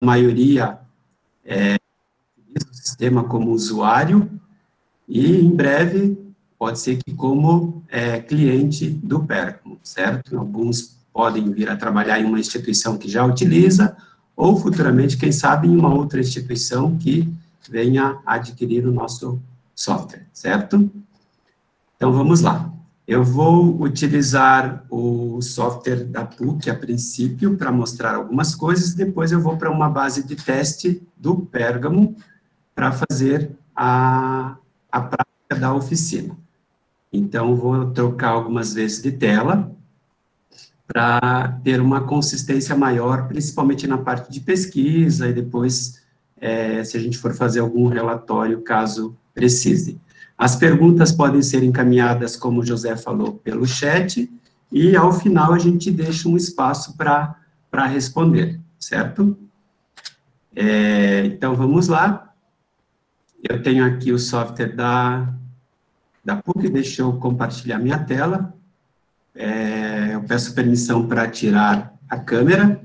maioria utiliza o sistema como usuário, e em breve pode ser que como cliente do Pergamo, certo? Alguns podem vir a trabalhar em uma instituição que já utiliza, ou futuramente, quem sabe, em uma outra instituição que venha adquirir o nosso software, certo? Então, vamos lá. Eu vou utilizar o software da PUC a princípio para mostrar algumas coisas, depois eu vou para uma base de teste do Pergamo para fazer a prática da oficina. Então, vou trocar algumas vezes de tela para ter uma consistência maior, principalmente na parte de pesquisa e depois, se a gente for fazer algum relatório, caso precise. As perguntas podem ser encaminhadas, como o José falou, pelo chat, e ao final a gente deixa um espaço para responder, certo? Então, vamos lá. Eu tenho aqui o software da PUC, deixa eu compartilhar minha tela. Eu peço permissão para tirar a câmera,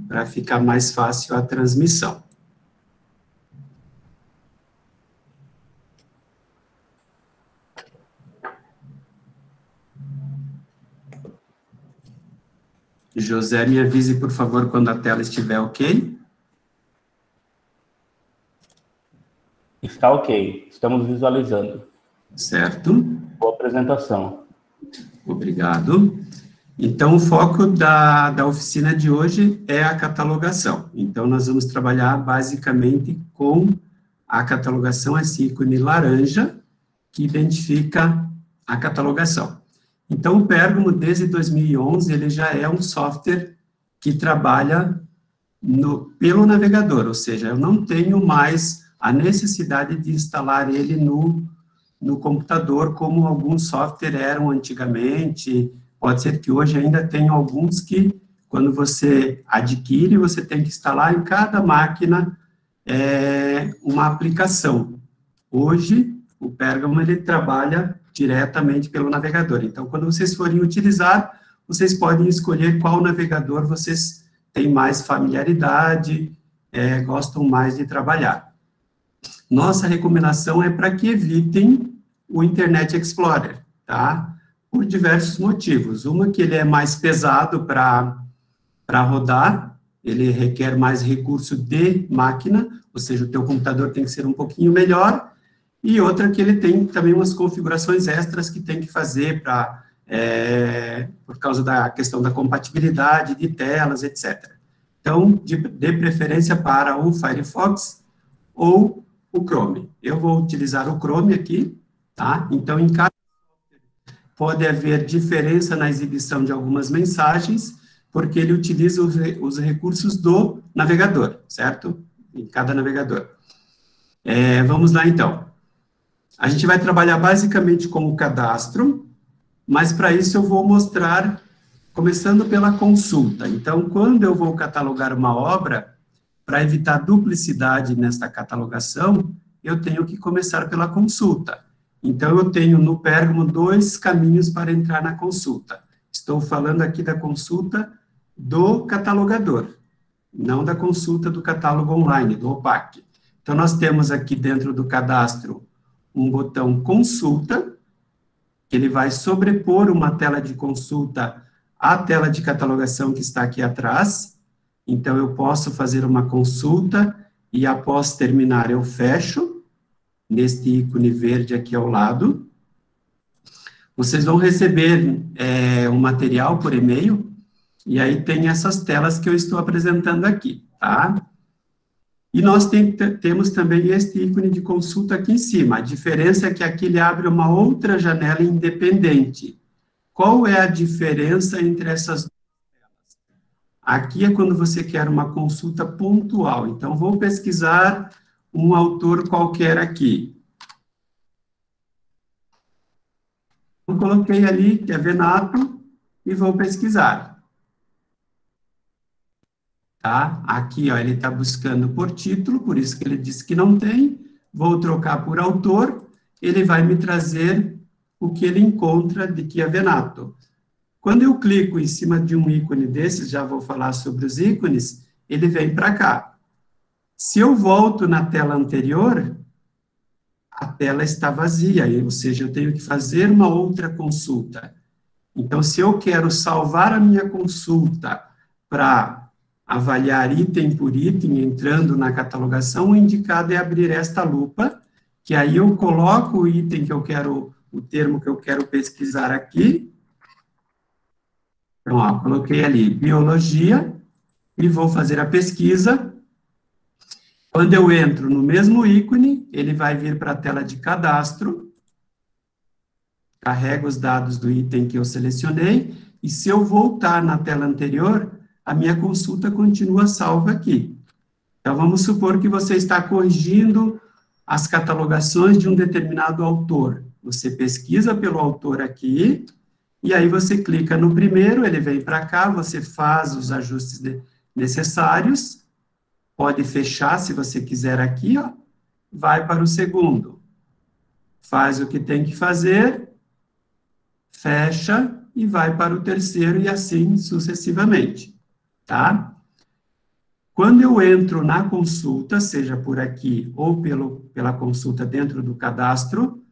para ficar mais fácil a transmissão. José, me avise, por favor, quando a tela estiver ok. Está ok, estamos visualizando. Certo. Boa apresentação. Obrigado. Então, o foco da oficina de hoje é a catalogação. Então, nós vamos trabalhar basicamente com a catalogação, esse ícone laranja, que identifica a catalogação. Então, o Pergamo, desde 2011, ele já é um software que trabalha pelo navegador, ou seja, eu não tenho mais a necessidade de instalar ele no computador, como alguns softwares eram antigamente. Pode ser que hoje ainda tenha alguns que, quando você adquire, você tem que instalar em cada máquina uma aplicação. Hoje, o Pergamo, ele trabalha diretamente pelo navegador. Então, quando vocês forem utilizar, vocês podem escolher qual navegador vocês têm mais familiaridade, gostam mais de trabalhar. Nossa recomendação é para que evitem o Internet Explorer, tá? Por diversos motivos. Uma, que ele é mais pesado para rodar, ele requer mais recurso de máquina, ou seja, o teu computador tem que ser um pouquinho melhor, e outra, que ele tem também umas configurações extras que tem que fazer por causa da questão da compatibilidade de telas, etc. Então, de preferência para o Firefox ou o Chrome. Eu vou utilizar o Chrome aqui, tá? Então, em cada pode haver diferença na exibição de algumas mensagens, porque ele utiliza os recursos do navegador, certo? Em cada navegador. Vamos lá, então. A gente vai trabalhar basicamente com o cadastro, mas para isso eu vou mostrar, começando pela consulta. Então, quando eu vou catalogar uma obra, para evitar duplicidade nesta catalogação, eu tenho que começar pela consulta. Então, eu tenho no Pergamo 2 caminhos para entrar na consulta. Estou falando aqui da consulta do catalogador, não da consulta do catálogo online, do OPAC. Então, nós temos aqui dentro do cadastro um botão consulta, que ele vai sobrepor uma tela de consulta à tela de catalogação que está aqui atrás. Então, eu posso fazer uma consulta e, após terminar, eu fecho, neste ícone verde aqui ao lado. Vocês vão receber um material por e-mail, e aí tem essas telas que eu estou apresentando aqui, tá? E nós temos também este ícone de consulta aqui em cima. A diferença é que aqui ele abre uma outra janela independente. Qual é a diferença entre essas duas telas? Aqui é quando você quer uma consulta pontual. Então, vou pesquisar um autor qualquer aqui. Eu coloquei ali, que é Venato, e vou pesquisar. Tá? Aqui, ó, ele está buscando por título, por isso que ele disse que não tem. Vou trocar por autor, ele vai me trazer o que ele encontra de que é Venato. Quando eu clico em cima de um ícone desses, já vou falar sobre os ícones, ele vem para cá. Se eu volto na tela anterior, a tela está vazia, ou seja, eu tenho que fazer uma outra consulta. Então, se eu quero salvar a minha consulta para avaliar item por item, entrando na catalogação, o indicado é abrir esta lupa, que aí eu coloco o item que eu quero, o termo que eu quero pesquisar aqui. Então, ó, coloquei ali biologia e vou fazer a pesquisa. Quando eu entro no mesmo ícone, ele vai vir para a tela de cadastro, carrega os dados do item que eu selecionei, e se eu voltar na tela anterior, a minha consulta continua salva aqui. Então, vamos supor que você está corrigindo as catalogações de um determinado autor. Você pesquisa pelo autor aqui, e aí você clica no primeiro, ele vem para cá, você faz os ajustes necessários, pode fechar se você quiser aqui, ó, vai para o segundo. Faz o que tem que fazer, fecha e vai para o terceiro e assim sucessivamente, tá? Quando eu entro na consulta, seja por aqui ou pela consulta dentro do cadastro,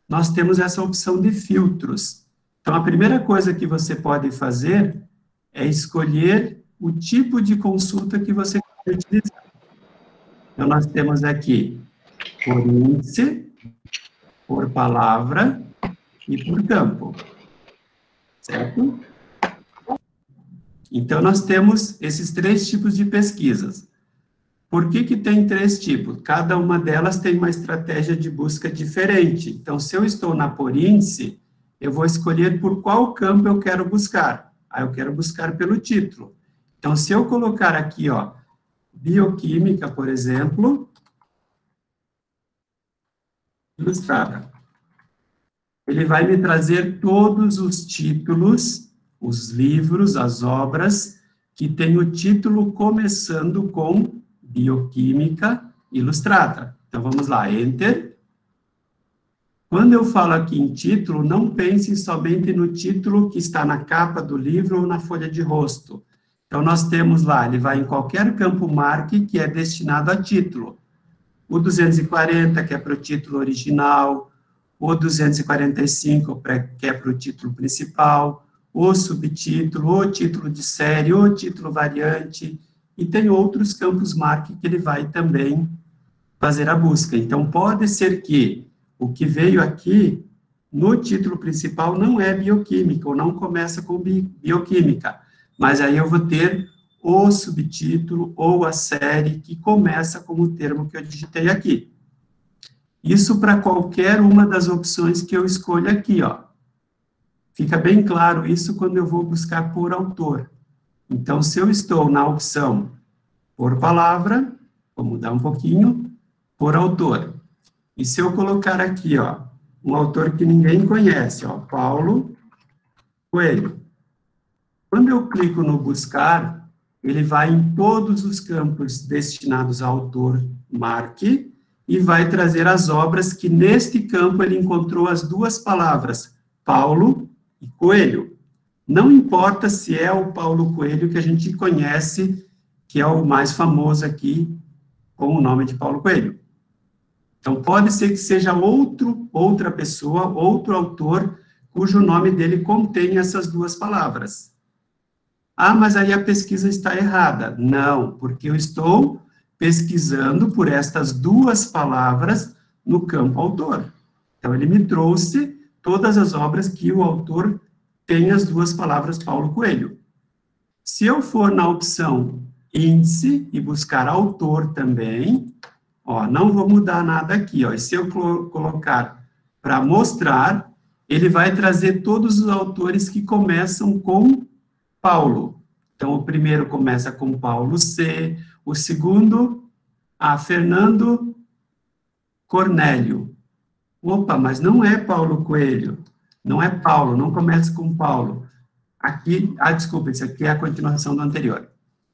nós temos essa opção de filtros. Então, a primeira coisa que você pode fazer é escolher o tipo de consulta que você quer utilizar. Então, nós temos aqui por índice, por palavra e por campo, certo? Então, nós temos esses 3 tipos de pesquisas. Por que tem 3 tipos? Cada uma delas tem uma estratégia de busca diferente. Então, se eu estou na por índice, eu vou escolher por qual campo eu quero buscar. Aí eu quero buscar pelo título. Então, se eu colocar aqui, ó, bioquímica, por exemplo, ilustrada, ele vai me trazer todos os títulos, os livros, as obras, que tem o título começando com bioquímica ilustrada. Então, vamos lá, Enter. Quando eu falo aqui em título, não pense somente no título que está na capa do livro ou na folha de rosto. Então, nós temos lá, ele vai em qualquer campo marque que é destinado a título. O 240, que é para o título original, o 245, que é para o título principal, o subtítulo, o título de série, o título variante, e tem outros campos marque que ele vai também fazer a busca. Então, pode ser que o que veio aqui no título principal não é bioquímica, ou não começa com bioquímica, mas aí eu vou ter o subtítulo ou a série que começa com o termo que eu digitei aqui. Isso para qualquer uma das opções que eu escolho aqui, ó. Fica bem claro isso quando eu vou buscar por autor. Então, se eu estou na opção por palavra, vou mudar um pouquinho, por autor. E se eu colocar aqui, ó, um autor que ninguém conhece, ó, Paulo Coelho. Quando eu clico no buscar, ele vai em todos os campos destinados ao autor marque e vai trazer as obras que neste campo ele encontrou as 2 palavras, Paulo e Coelho. Não importa se é o Paulo Coelho que a gente conhece, que é o mais famoso aqui, com o nome de Paulo Coelho. Então, pode ser que seja outra pessoa, outro autor, cujo nome dele contém essas 2 palavras. Ah, mas aí a pesquisa está errada. Não, porque eu estou pesquisando por estas 2 palavras no campo autor. Então, ele me trouxe todas as obras que o autor tem as 2 palavras Paulo Coelho. Se eu for na opção índice e buscar autor também, ó, não vou mudar nada aqui, ó, e se eu colocar para mostrar, ele vai trazer todos os autores que começam com Paulo. Então, o primeiro começa com Paulo C., o segundo, Fernando Cornélio. Opa, mas não é Paulo Coelho, não é Paulo, não começa com Paulo. Aqui, desculpa, isso aqui é a continuação do anterior.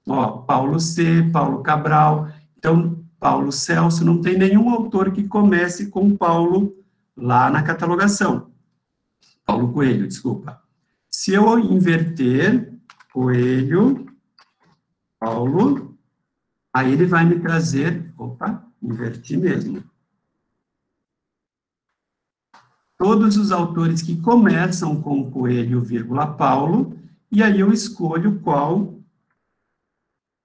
Ó, Paulo C., Paulo Cabral, então, Paulo Celso, não tem nenhum autor que comece com Paulo lá na catalogação. Paulo Coelho, desculpa. Se eu inverter, Coelho, Paulo, Aí ele vai me trazer, opa, inverti mesmo. Todos os autores que começam com Coelho, vírgula, Paulo, e aí eu escolho qual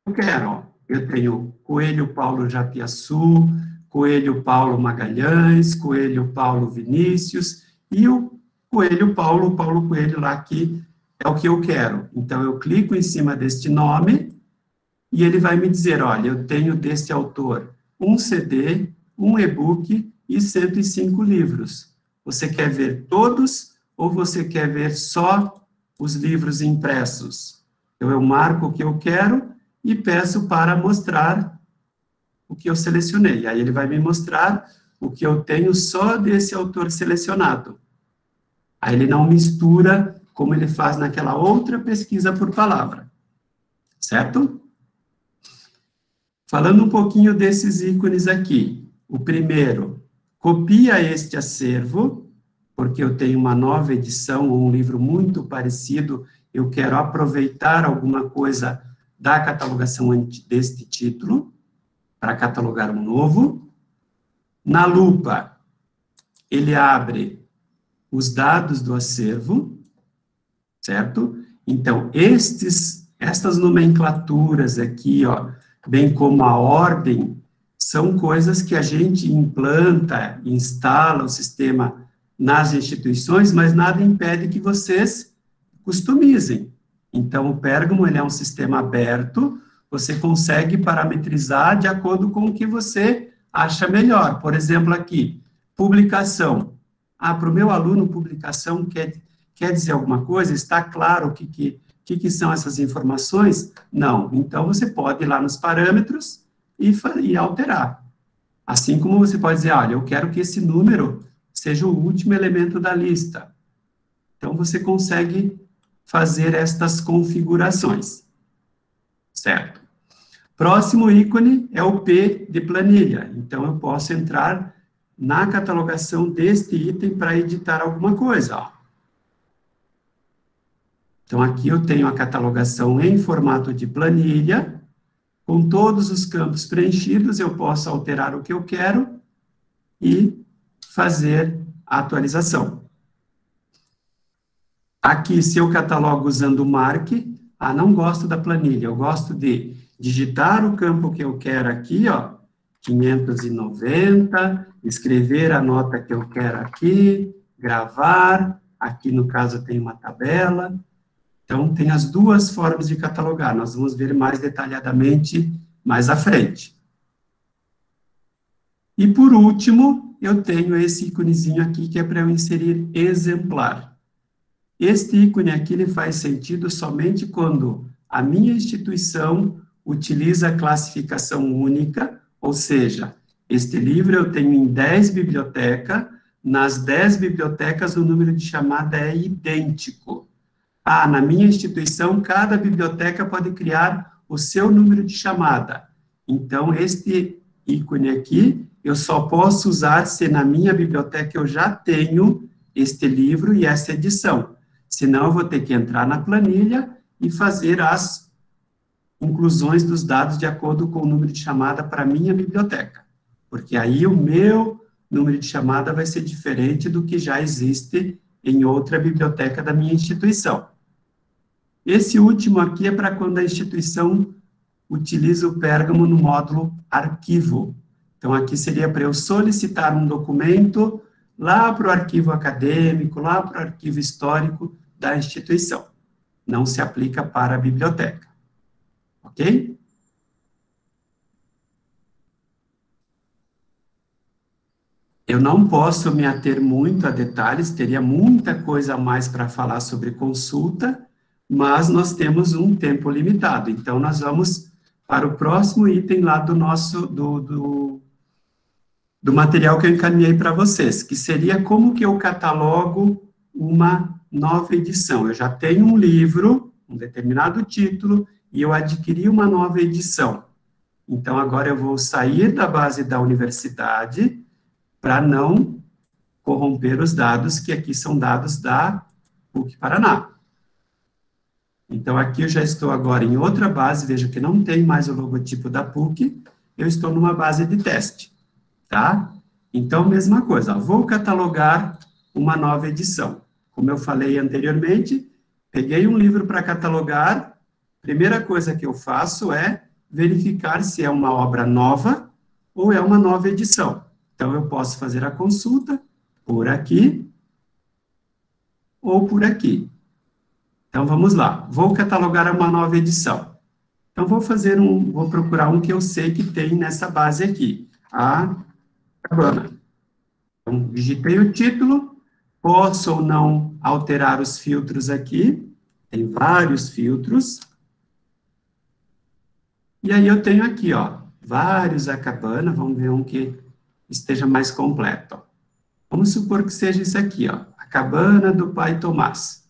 eu quero. Ó. Eu tenho Coelho Paulo Japiaçu, Coelho Paulo Magalhães, Coelho Paulo Vinícius, e o Coelho Paulo Coelho lá, que é o que eu quero. Então, eu clico em cima deste nome, e ele vai me dizer, olha, eu tenho deste autor um CD, um e-book e 105 livros. Você quer ver todos ou você quer ver só os livros impressos? Então, eu marco o que eu quero e peço para mostrar o que eu selecionei. Aí ele vai me mostrar o que eu tenho só desse autor selecionado. Aí ele não mistura como ele faz naquela outra pesquisa por palavra. Certo? Falando um pouquinho desses ícones aqui. O primeiro, copia este acervo, porque eu tenho uma nova edição ou um livro muito parecido, eu quero aproveitar alguma coisa da catalogação deste título, para catalogar um novo. Na lupa, ele abre os dados do acervo, certo? Então, estas nomenclaturas aqui, ó, bem como a ordem, são coisas que a gente implanta, instala o sistema nas instituições, mas nada impede que vocês customizem. Então, o Pérgamo, ele é um sistema aberto, você consegue parametrizar de acordo com o que você acha melhor. Por exemplo, aqui, publicação. Para o meu aluno, publicação quer dizer alguma coisa? Está claro o que são essas informações? Não. Então, você pode ir lá nos parâmetros e alterar. Assim como você pode dizer, olha, eu quero que esse número seja o último elemento da lista. Então, você consegue fazer estas configurações. Certo? Próximo ícone é o P de planilha. Então, eu posso entrar na catalogação deste item para editar alguma coisa. Ó. Então, aqui eu tenho a catalogação em formato de planilha, com todos os campos preenchidos, eu posso alterar o que eu quero e fazer a atualização. Aqui, se eu catalogo usando o Mark, não gosto da planilha, eu gosto de digitar o campo que eu quero aqui, ó, 590, escrever a nota que eu quero aqui, gravar, aqui no caso tem uma tabela. Então, tem as duas formas de catalogar, nós vamos ver mais detalhadamente mais à frente. E, por último, eu tenho esse íconezinho aqui, que é para eu inserir exemplar. Este ícone aqui, ele faz sentido somente quando a minha instituição utiliza a classificação única, ou seja, este livro eu tenho em 10 bibliotecas, nas 10 bibliotecas o número de chamada é idêntico. Na minha instituição, cada biblioteca pode criar o seu número de chamada. Então, este ícone aqui, eu só posso usar se na minha biblioteca eu já tenho este livro e essa edição. Senão, eu vou ter que entrar na planilha e fazer as inclusões dos dados de acordo com o número de chamada para a minha biblioteca. Porque aí o meu número de chamada vai ser diferente do que já existe em outra biblioteca da minha instituição. Esse último aqui é para quando a instituição utiliza o Pérgamo no módulo arquivo. Então, aqui seria para eu solicitar um documento lá para o arquivo acadêmico, lá para o arquivo histórico da instituição. Não se aplica para a biblioteca. Ok? Eu não posso me ater muito a detalhes, teria muita coisa a mais para falar sobre consulta, mas nós temos um tempo limitado. Então, nós vamos para o próximo item lá do nosso, do material que eu encaminhei para vocês, que seria como que eu catalogo uma nova edição. Eu já tenho um livro, um determinado título, e eu adquiri uma nova edição. Então, agora eu vou sair da base da universidade para não corromper os dados, que aqui são dados da PUC Paraná. Então, aqui eu já estou agora em outra base, veja que não tem mais o logotipo da PUC, eu estou numa base de teste, tá? Então, mesma coisa, ó, vou catalogar uma nova edição. Como eu falei anteriormente, peguei um livro para catalogar, primeira coisa que eu faço é verificar se é uma obra nova ou é uma nova edição. Então, eu posso fazer a consulta por aqui ou por aqui. Então, vamos lá. Vou catalogar uma nova edição. Então, vou procurar um que eu sei que tem nessa base aqui, a Cabana. Então, digitei o título, posso ou não alterar os filtros aqui, tem vários filtros. E aí eu tenho aqui, ó, vários a Cabana, vamos ver um que esteja mais completo. Ó. Vamos supor que seja isso aqui, ó, a Cabana do Pai Tomás.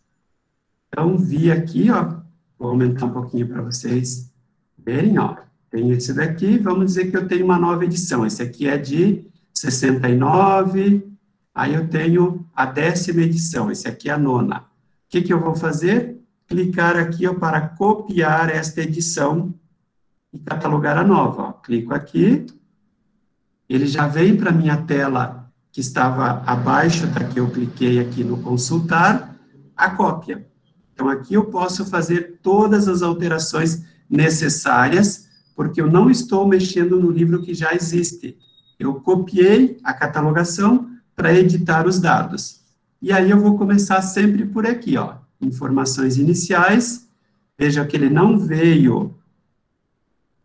Então, vi aqui, ó, vou aumentar um pouquinho para vocês verem, ó, tem esse daqui, vamos dizer que eu tenho uma nova edição, esse aqui é de 69, aí eu tenho a 10ª edição, esse aqui é a 9ª. O que que eu vou fazer? Clicar aqui, ó, para copiar esta edição e catalogar a nova, ó. Clico aqui, ele já vem para a minha tela que estava abaixo da que eu cliquei aqui no consultar, a cópia. Então, aqui eu posso fazer todas as alterações necessárias, porque eu não estou mexendo no livro que já existe. Eu copiei a catalogação para editar os dados. E aí eu vou começar sempre por aqui, ó, informações iniciais. Veja que ele não veio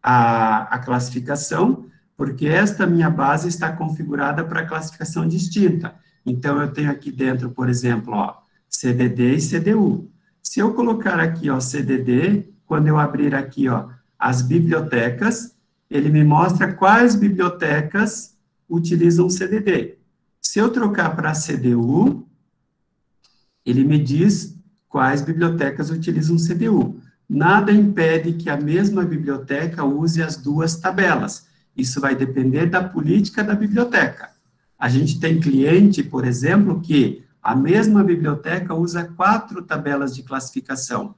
a classificação, porque esta minha base está configurada para classificação distinta. Então, eu tenho aqui dentro, por exemplo, ó, CDD e CDU. Se eu colocar aqui, ó, CDD, quando eu abrir aqui, ó, as bibliotecas, ele me mostra quais bibliotecas utilizam CDD. Se eu trocar para CDU, ele me diz quais bibliotecas utilizam CDU. Nada impede que a mesma biblioteca use as duas tabelas. Isso vai depender da política da biblioteca. A gente tem cliente, por exemplo, que a mesma biblioteca usa 4 tabelas de classificação.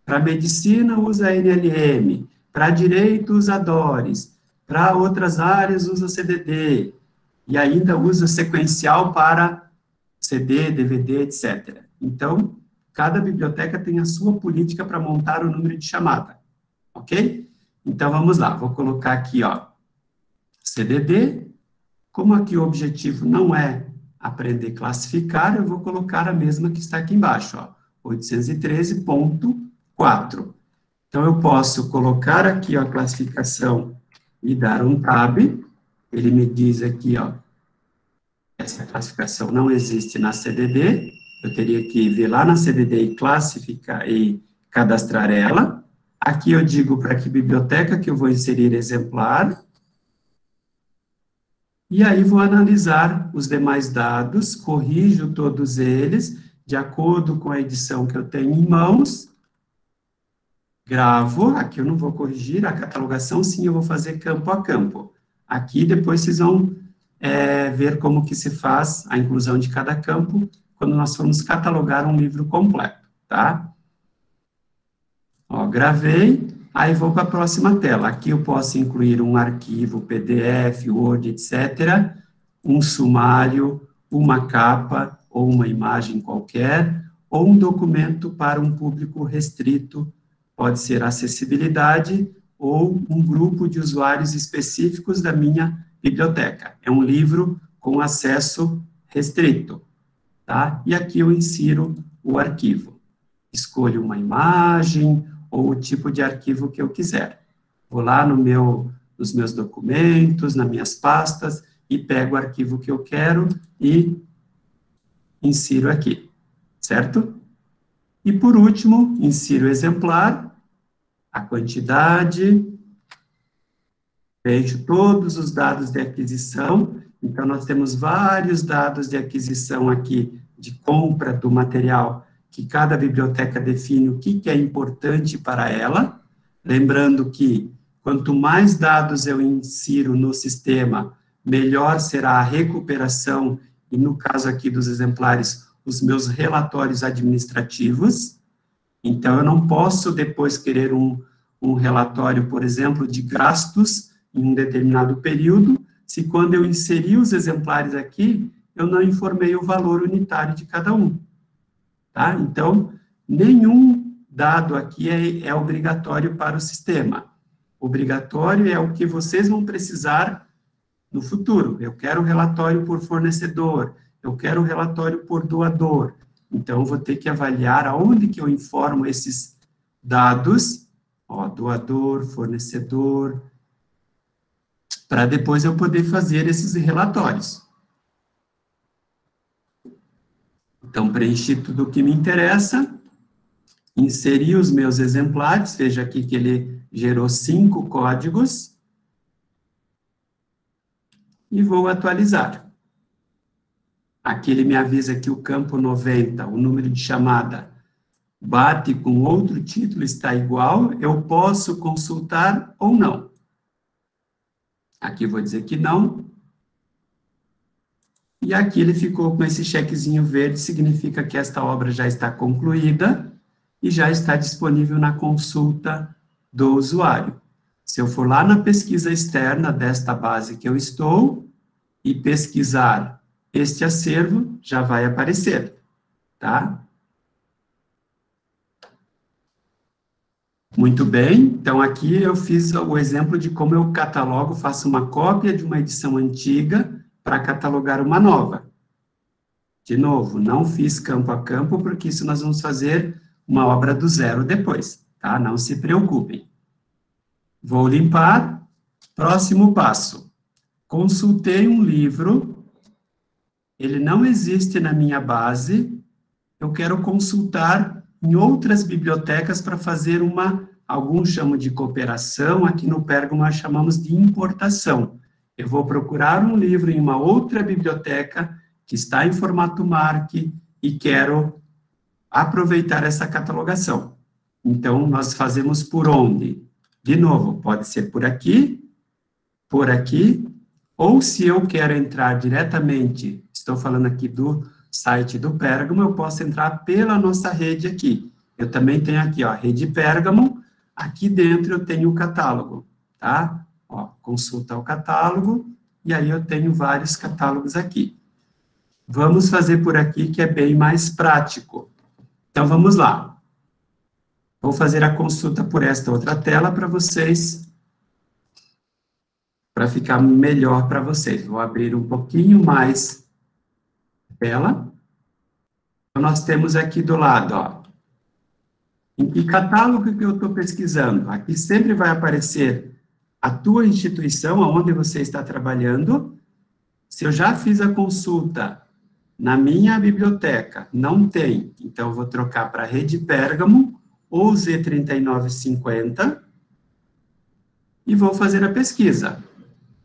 Para medicina, usa NLM. Para direito, usa DORES. Para outras áreas, usa CDD. E ainda usa sequencial para CD, DVD, etc. Então, cada biblioteca tem a sua política para montar o número de chamada. Ok? Então, vamos lá. Vou colocar aqui, ó, CDD. Como aqui o objetivo não é aprender a classificar, eu vou colocar a mesma que está aqui embaixo, ó, 813.4. Então, eu posso colocar aqui ó, a classificação e dar um tab. Ele me diz aqui, ó, essa classificação não existe na CDD. Eu teria que vir lá na CDD e classificar e cadastrar ela. Aqui eu digo para que biblioteca que eu vou inserir exemplar. E aí vou analisar os demais dados, corrijo todos eles, de acordo com a edição que eu tenho em mãos, gravo, aqui eu não vou corrigir, a catalogação sim eu vou fazer campo a campo. Aqui depois vocês vão ver como que se faz a inclusão de cada campo, quando nós formos catalogar um livro completo, tá? Ó, gravei. Aí vou para a próxima tela. Aqui eu posso incluir um arquivo PDF, Word, etc., um sumário, uma capa ou uma imagem qualquer, ou um documento para um público restrito, pode ser acessibilidade ou um grupo de usuários específicos da minha biblioteca. É um livro com acesso restrito, tá? E aqui eu insiro o arquivo. Escolho uma imagem, ou o tipo de arquivo que eu quiser. Vou lá nos meus documentos, nas minhas pastas, e pego o arquivo que eu quero e insiro aqui, certo? E, por último, insiro o exemplar, a quantidade, vejo todos os dados de aquisição, então nós temos vários dados de aquisição aqui, de compra do material, que cada biblioteca define o que é importante para ela, lembrando que quanto mais dados eu insiro no sistema, melhor será a recuperação, e no caso aqui dos exemplares, os meus relatórios administrativos. Então, eu não posso depois querer um relatório, por exemplo, de gastos em um determinado período, se quando eu inseri os exemplares aqui, eu não informei o valor unitário de cada um. Tá? Então, nenhum dado aqui é obrigatório para o sistema. Obrigatório é o que vocês vão precisar no futuro. Eu quero relatório por fornecedor, eu quero relatório por doador. Então, eu vou ter que avaliar aonde que eu informo esses dados, ó, doador, fornecedor, para depois eu poder fazer esses relatórios. Então, preenchi tudo o que me interessa, inseri os meus exemplares, veja aqui que ele gerou 5 códigos, e vou atualizar. Aqui ele me avisa que o campo 90, o número de chamada, bate com outro título, está igual, eu posso consultar ou não. Aqui vou dizer que não. E aqui ele ficou com esse chequezinho verde, significa que esta obra já está concluída e já está disponível na consulta do usuário. Se eu for lá na pesquisa externa desta base que eu estou e pesquisar este acervo, já vai aparecer, tá? Muito bem, então aqui eu fiz o exemplo de como eu catalogo, faço uma cópia de uma edição antiga para catalogar uma nova. De novo, não fiz campo a campo, porque isso nós vamos fazer uma obra do zero depois, tá? Não se preocupem. Vou limpar. Próximo passo. Consultei um livro, ele não existe na minha base, eu quero consultar em outras bibliotecas para fazer alguns chamam de cooperação, aqui no Pérgamo nós chamamos de importação. Eu vou procurar um livro em uma outra biblioteca que está em formato MARC e quero aproveitar essa catalogação. Então, nós fazemos por onde? De novo, pode ser por aqui, ou se eu quero entrar diretamente, estou falando aqui do site do Pérgamo, eu posso entrar pela nossa rede aqui. Eu também tenho aqui, ó, rede Pérgamo, aqui dentro eu tenho o catálogo, tá? Ó, consulta o catálogo, e aí eu tenho vários catálogos aqui. Vamos fazer por aqui, que é bem mais prático. Então, vamos lá. Vou fazer a consulta por esta outra tela para vocês, para ficar melhor para vocês. Vou abrir um pouquinho mais a tela. Então, nós temos aqui do lado, ó, em que catálogo que eu estou pesquisando? Aqui sempre vai aparecer a tua instituição, onde você está trabalhando. Se eu já fiz a consulta na minha biblioteca, não tem, então eu vou trocar para Rede Pérgamo ou Z3950 e vou fazer a pesquisa.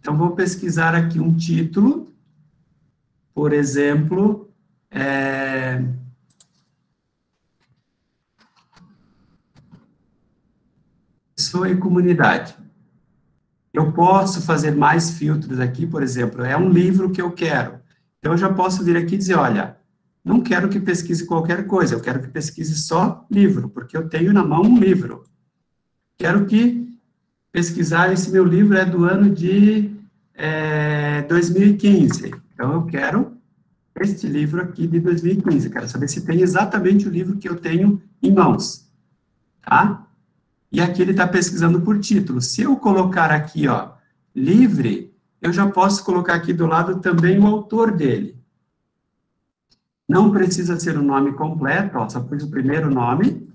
Então, vou pesquisar aqui um título, por exemplo, Pessoa e Comunidade. Eu posso fazer mais filtros aqui, por exemplo, é um livro que eu quero. Então, eu já posso vir aqui e dizer, olha, não quero que pesquise qualquer coisa, eu quero que pesquise só livro, porque eu tenho na mão um livro. Quero que pesquisar, esse meu livro é do ano de 2015. Então, eu quero este livro aqui de 2015. Quero saber se tem exatamente o livro que eu tenho em mãos. Tá? E aqui ele está pesquisando por título. Se eu colocar aqui, ó, livre, eu já posso colocar aqui do lado também o autor dele. Não precisa ser o nome completo, ó, só pus o primeiro nome.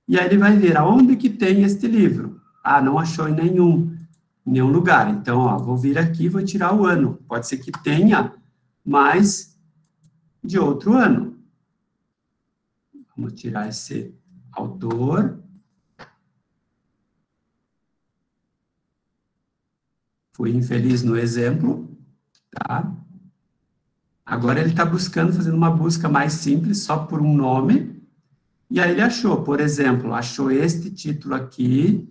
E aí ele vai ver aonde que tem este livro. Ah, não achou em nenhum lugar. Então, ó, vou vir aqui e vou tirar o ano. Pode ser que tenha mais de outro ano. Vamos tirar esse autor. Fui infeliz no exemplo, tá? Agora ele está buscando, fazendo uma busca mais simples, só por um nome, e aí ele achou, por exemplo, achou este título aqui,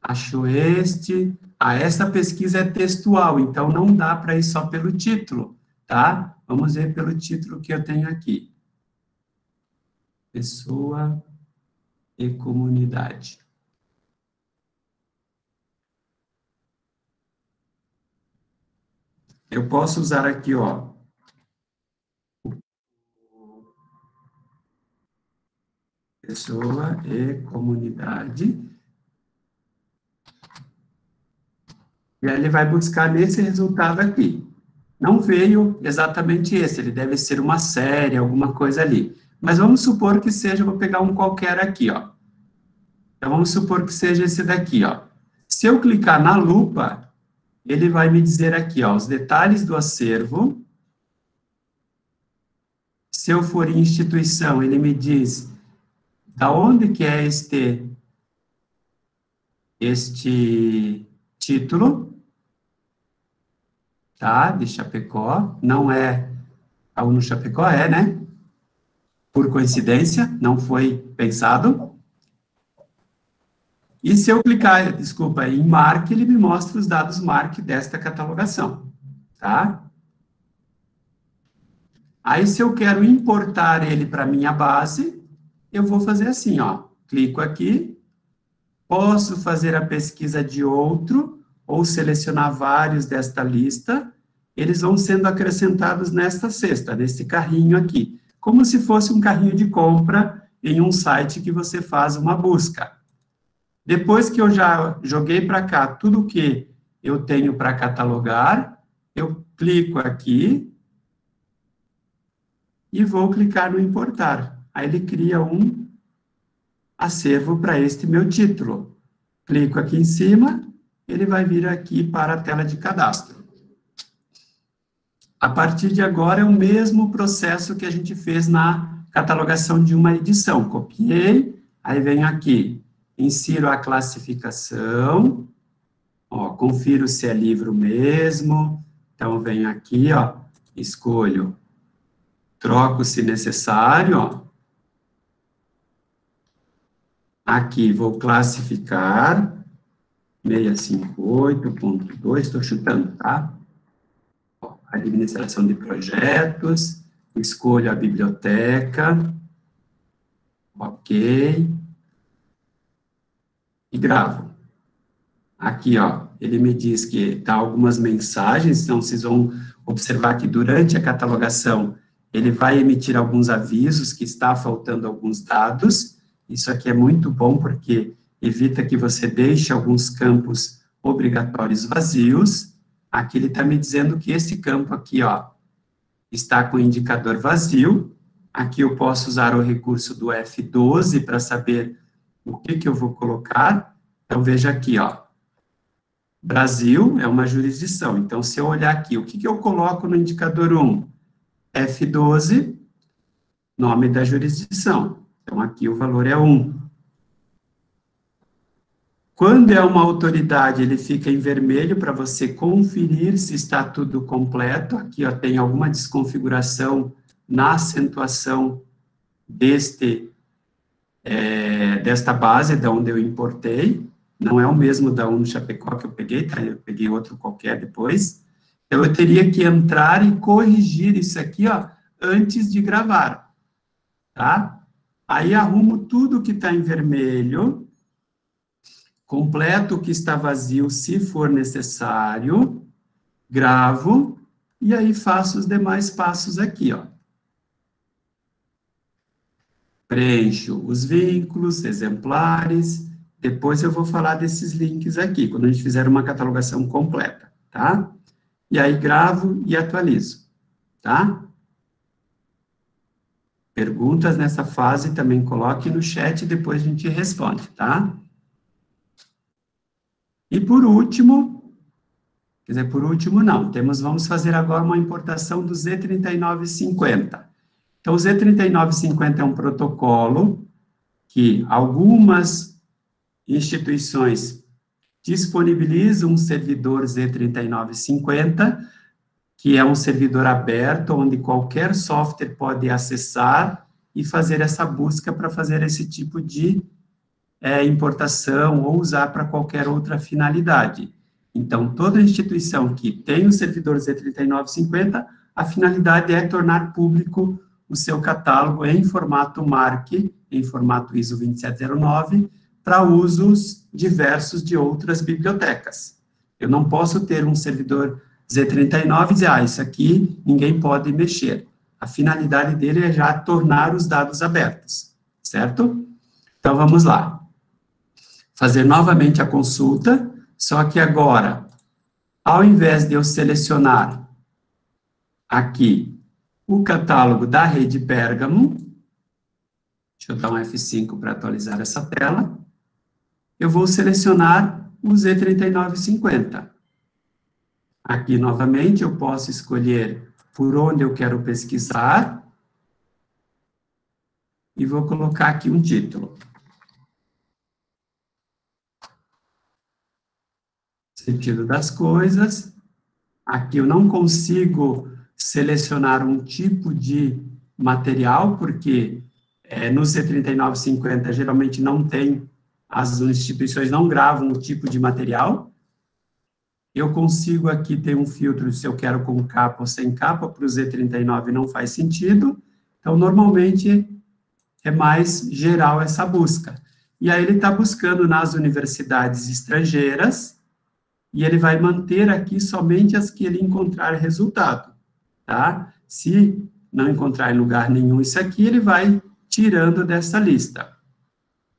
achou este, essa pesquisa é textual, então não dá para ir só pelo título, tá? Vamos ver pelo título que eu tenho aqui. Pessoa e comunidade. Eu posso usar aqui, ó, pessoa e comunidade. E aí ele vai buscar nesse resultado aqui. Não veio exatamente esse, ele deve ser uma série, alguma coisa ali. Mas vamos supor que seja, vou pegar um qualquer aqui, ó. Então, vamos supor que seja esse daqui, ó. Se eu clicar na lupa, ele vai me dizer aqui, ó, os detalhes do acervo. Se eu for em instituição, ele me diz da onde que é este título, tá? De Chapecó, não é a UNO Chapecó, é, né? Por coincidência, não foi pensado. E se eu clicar, desculpa, em MARC, ele me mostra os dados MARC desta catalogação, tá? Aí, se eu quero importar ele para minha base, eu vou fazer assim, ó, clico aqui, posso fazer a pesquisa de outro, ou selecionar vários desta lista, eles vão sendo acrescentados nesta cesta, nesse carrinho aqui, como se fosse um carrinho de compra em um site que você faz uma busca. Depois que eu já joguei para cá tudo que eu tenho para catalogar, eu clico aqui e vou clicar no importar. Aí ele cria um acervo para este meu título. Clico aqui em cima, ele vai vir aqui para a tela de cadastro. A partir de agora é o mesmo processo que a gente fez na catalogação de uma edição. Copiei, aí venho aqui, insiro a classificação, ó, confiro se é livro mesmo, então venho aqui, ó, escolho, troco se necessário, ó. Aqui vou classificar, 658.2, estou chutando, tá? Ó, administração de projetos, escolho a biblioteca, ok, e gravo. Aqui, ó, ele me diz que dá algumas mensagens, então vocês vão observar que durante a catalogação ele vai emitir alguns avisos que está faltando alguns dados. Isso aqui é muito bom porque evita que você deixe alguns campos obrigatórios vazios. Aqui ele está me dizendo que esse campo aqui, ó, está com o indicador vazio. Aqui eu posso usar o recurso do F12 para saber o que eu vou colocar. Então, veja aqui, ó. Brasil é uma jurisdição. Então, se eu olhar aqui, o que eu coloco no indicador 1? F12, nome da jurisdição. Então, aqui o valor é 1. Quando é uma autoridade, ele fica em vermelho para você conferir se está tudo completo. Aqui, ó, tem alguma desconfiguração na acentuação desta base, da onde eu importei. Não é o mesmo da UNO Chapecó que eu peguei, tá? Eu peguei outro qualquer depois. Então, eu teria que entrar e corrigir isso aqui, ó, antes de gravar, tá? Aí, arrumo tudo que está em vermelho, completo o que está vazio, se for necessário, gravo, e aí faço os demais passos aqui, ó. Preencho os vínculos, exemplares, depois eu vou falar desses links aqui, quando a gente fizer uma catalogação completa, tá? E aí gravo e atualizo, tá? Perguntas nessa fase também coloque no chat e depois a gente responde, tá? E por último, quer dizer, por último não, vamos fazer agora uma importação do Z3950. Então, o Z3950 é um protocolo que algumas instituições disponibilizam um servidor Z3950, que é um servidor aberto, onde qualquer software pode acessar e fazer essa busca para fazer esse tipo de importação ou usar para qualquer outra finalidade. Então, toda instituição que tem um servidor Z3950, a finalidade é tornar público o seu catálogo em formato MARC em formato ISO 2709 para usos diversos de outras bibliotecas. Eu não posso ter um servidor Z39 e dizer, isso aqui ninguém pode mexer. A finalidade dele é já tornar os dados abertos, certo? Então, vamos lá. Fazer novamente a consulta, só que agora, ao invés de eu selecionar aqui o catálogo da rede Pérgamo, deixa eu dar um F5 para atualizar essa tela, eu vou selecionar o Z3950. Aqui, novamente, eu posso escolher por onde eu quero pesquisar, e vou colocar aqui um título. Sentido das coisas. Aqui eu não consigo selecionar um tipo de material, porque no Z3950 geralmente não tem, as instituições não gravam o tipo de material. Eu consigo aqui ter um filtro se eu quero com capa ou sem capa, para o Z39 não faz sentido. Então, normalmente, é mais geral essa busca. E aí ele está buscando nas universidades estrangeiras, e ele vai manter aqui somente as que ele encontrar resultado, tá? Se não encontrar em lugar nenhum isso aqui, ele vai tirando dessa lista.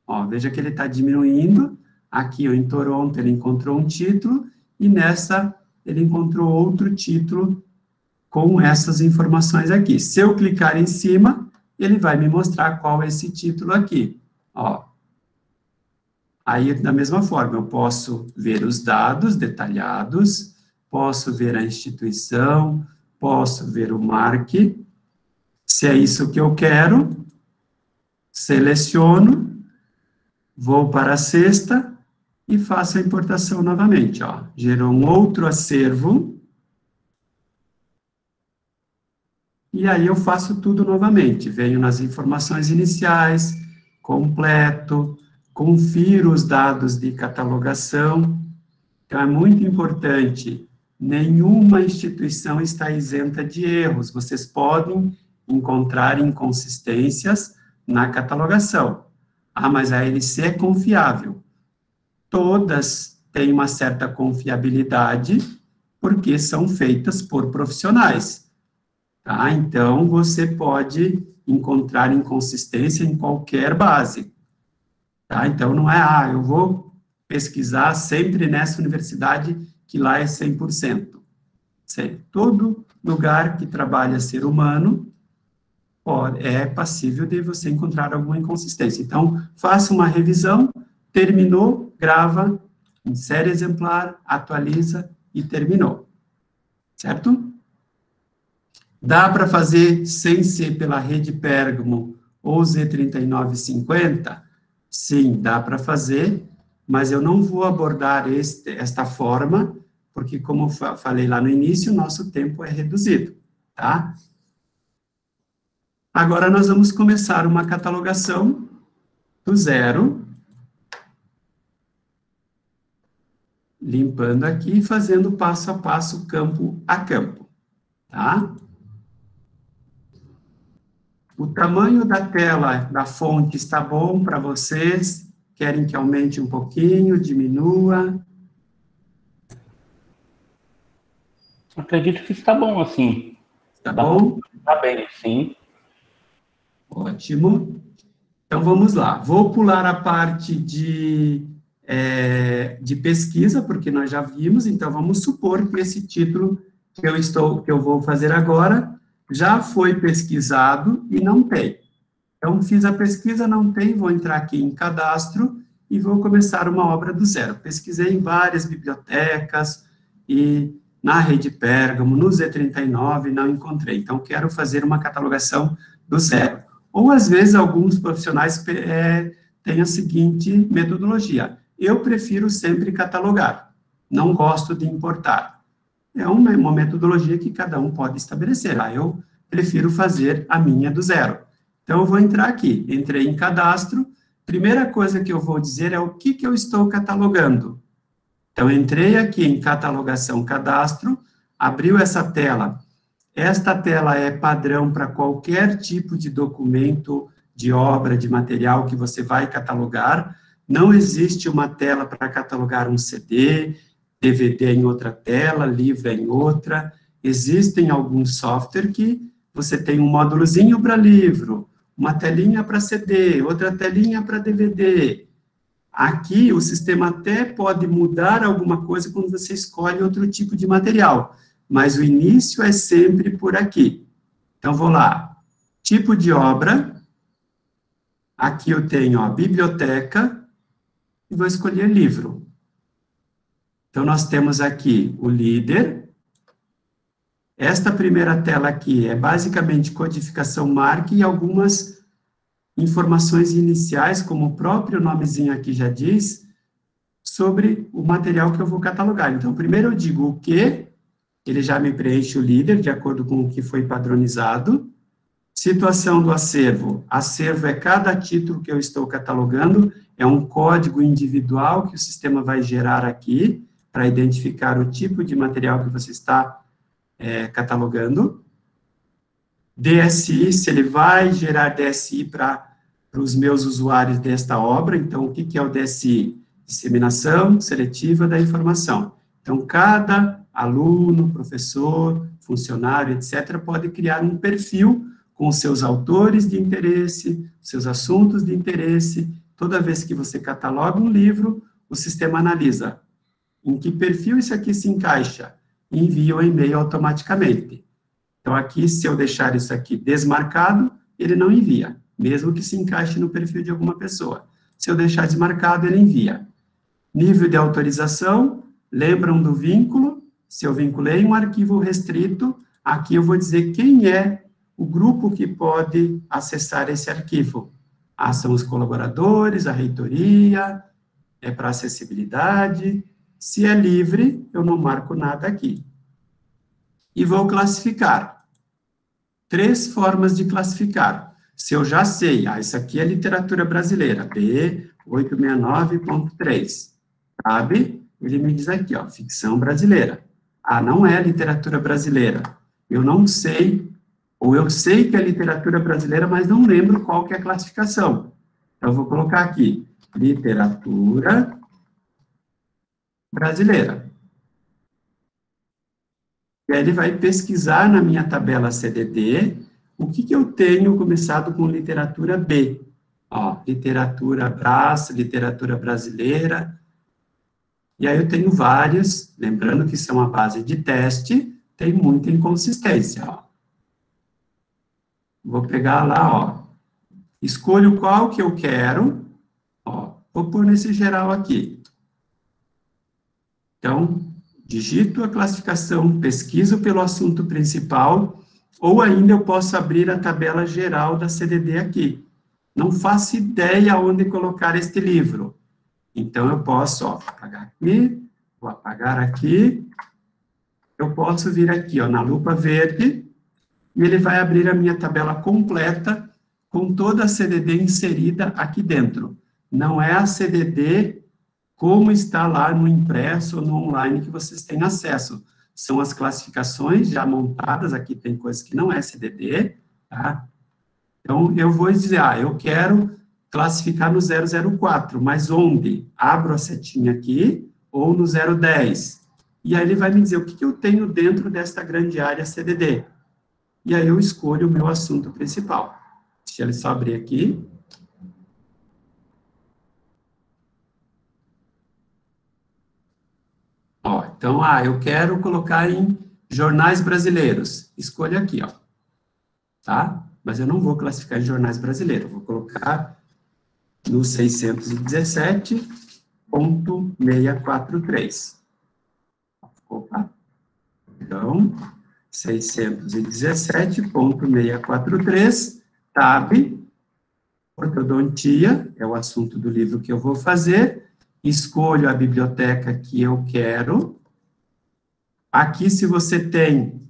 Ó, veja que ele está diminuindo. Aqui, ó, em Toronto, ele encontrou um título, e nessa ele encontrou outro título com essas informações aqui. Se eu clicar em cima, ele vai me mostrar qual é esse título aqui, ó. Aí, da mesma forma, eu posso ver os dados detalhados, posso ver a instituição, posso ver o MARC, se é isso que eu quero, seleciono, vou para a cesta e faço a importação novamente, ó. Gerou um outro acervo, e aí eu faço tudo novamente, venho nas informações iniciais, completo, confiro os dados de catalogação. Então, é muito importante, nenhuma instituição está isenta de erros, vocês podem encontrar inconsistências na catalogação. Ah, mas a LC é confiável. Todas têm uma certa confiabilidade, porque são feitas por profissionais, tá? Então, você pode encontrar inconsistência em qualquer base. Tá? Então, não é, eu vou pesquisar sempre nessa universidade que lá é 100%. Todo lugar que trabalha ser humano é passível de você encontrar alguma inconsistência. Então, faça uma revisão, terminou, grava, insere exemplar, atualiza e terminou. Certo? Dá para fazer sem ser pela rede Pérgamo ou Z3950? Sim, dá para fazer, mas eu não vou abordar esta forma, porque, como falei lá no início, o nosso tempo é reduzido, tá? Agora, nós vamos começar uma catalogação do zero, limpando aqui e fazendo passo a passo, campo a campo, tá? O tamanho da tela, da fonte, está bom para vocês? Querem que aumente um pouquinho, diminua? Acredito que está bom assim. Tá bom? Está bem, sim. Ótimo. Então, vamos lá. Vou pular a parte de pesquisa, porque nós já vimos, então vamos supor que esse título que eu vou fazer agora já foi pesquisado e não tem. Então, fiz a pesquisa, não tem, vou entrar aqui em cadastro e vou começar uma obra do zero. Pesquisei em várias bibliotecas e na rede Pérgamo, no Z39, não encontrei. Então, quero fazer uma catalogação do zero. Ou, às vezes, alguns profissionais têm a seguinte metodologia. Eu prefiro sempre catalogar, não gosto de importar. É uma metodologia que cada um pode estabelecer. Eu prefiro fazer a minha do zero. Então, eu vou entrar aqui. Entrei em cadastro. Primeira coisa que eu vou dizer é o que eu estou catalogando. Então, entrei aqui em catalogação cadastro, abriu essa tela. Esta tela é padrão para qualquer tipo de documento de obra, de material que você vai catalogar. Não existe uma tela para catalogar um CD, DVD em outra tela, livro em outra. Existem alguns softwares que você tem um módulozinho para livro, uma telinha para CD, outra telinha para DVD. Aqui, o sistema até pode mudar alguma coisa quando você escolhe outro tipo de material, mas o início é sempre por aqui. Então, vou lá. Tipo de obra. Aqui eu tenho a biblioteca e vou escolher livro. Então, nós temos aqui o líder. Esta primeira tela aqui é basicamente codificação MARC e algumas informações iniciais, como o próprio nomezinho aqui já diz, sobre o material que eu vou catalogar. Então, primeiro eu digo o que, ele já me preenche o líder, de acordo com o que foi padronizado. Situação do acervo. Acervo é cada título que eu estou catalogando, é um código individual que o sistema vai gerar aqui, para identificar o tipo de material que você está catalogando. DSI, se ele vai gerar DSI para os meus usuários desta obra. Então, o que é o DSI? Disseminação seletiva da informação. Então, cada aluno, professor, funcionário, etc., pode criar um perfil com os seus autores de interesse, seus assuntos de interesse. Toda vez que você cataloga um livro, o sistema analisa em que perfil isso aqui se encaixa e envia o e-mail automaticamente. Então, aqui, se eu deixar isso aqui desmarcado, ele não envia, mesmo que se encaixe no perfil de alguma pessoa. Se eu deixar desmarcado, ele envia. Nível de autorização, lembram do vínculo? Se eu vinculei um arquivo restrito, aqui eu vou dizer quem é o grupo que pode acessar esse arquivo. São os colaboradores, a reitoria, é para acessibilidade. Se é livre, eu não marco nada aqui. E vou classificar. 3 formas de classificar. Se eu já sei, isso aqui é literatura brasileira, B869.3, sabe? Ele me diz aqui, ficção brasileira. Não é literatura brasileira. Eu não sei, ou eu sei que é literatura brasileira, mas não lembro qual que é a classificação. Então, eu vou colocar aqui, literatura brasileira. E aí ele vai pesquisar na minha tabela CDD o que eu tenho começado com literatura B. Literatura literatura brasileira. E aí eu tenho vários, lembrando que são a base de teste, tem muita inconsistência. Vou pegar lá, escolho qual que eu quero, vou pôr nesse geral aqui. Então, digito a classificação, pesquiso pelo assunto principal, ou ainda eu posso abrir a tabela geral da CDD aqui. Não faço ideia onde colocar este livro. Então, eu posso, apagar aqui, vou apagar aqui. Eu posso vir aqui, na lupa verde, e ele vai abrir a minha tabela completa, com toda a CDD inserida aqui dentro. Não é a CDD como está lá no impresso ou no online que vocês têm acesso. São as classificações já montadas, aqui tem coisas que não é CDD, tá? Então, eu vou dizer, eu quero classificar no 004, mas onde? Abro a setinha aqui, ou no 010. E aí ele vai me dizer o que eu tenho dentro desta grande área CDD. E aí eu escolho o meu assunto principal. Deixa ele só abrir aqui. Então, eu quero colocar em jornais brasileiros. Escolha aqui, tá? Mas eu não vou classificar em jornais brasileiros, vou colocar no 617.643. Opa. Então, 617.643, tab, ortodontia, é o assunto do livro que eu vou fazer, escolho a biblioteca que eu quero. Aqui, se você tem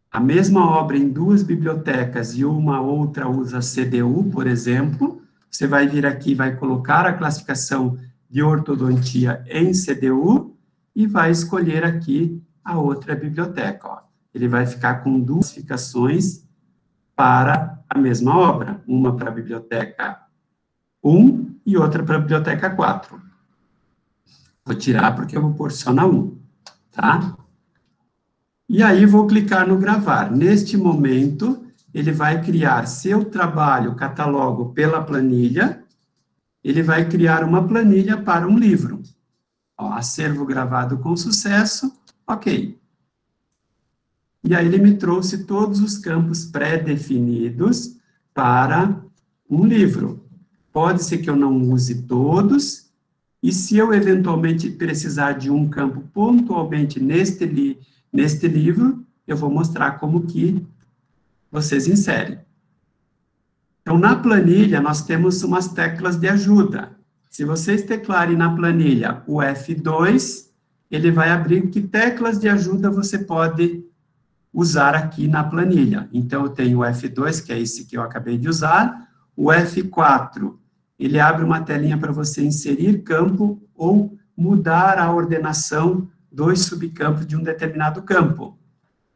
a mesma obra em 2 bibliotecas e uma outra usa CDU, por exemplo, você vai vir aqui e vai colocar a classificação de ortodontia em CDU e vai escolher aqui a outra biblioteca. Ele vai ficar com 2 classificações para a mesma obra, uma para a biblioteca 1 e outra para a biblioteca 4. Vou tirar porque eu vou pôr só na 1, tá? E aí vou clicar no gravar. Neste momento, ele vai criar, se eu trabalho, catalogo pela planilha, ele vai criar uma planilha para um livro. Ó, acervo gravado com sucesso, ok. E aí ele me trouxe todos os campos pré-definidos para um livro. Pode ser que eu não use todos, e se eu eventualmente precisar de um campo pontualmente neste livro, eu vou mostrar como que vocês inserem. Então, na planilha, nós temos umas teclas de ajuda. Se vocês teclarem na planilha o F2, ele vai abrir que teclas de ajuda você pode usar aqui na planilha. Então, eu tenho o F2, que é esse que eu acabei de usar, o F4, ele abre uma telinha para você inserir campo ou mudar a ordenação dos subcampos de um determinado campo.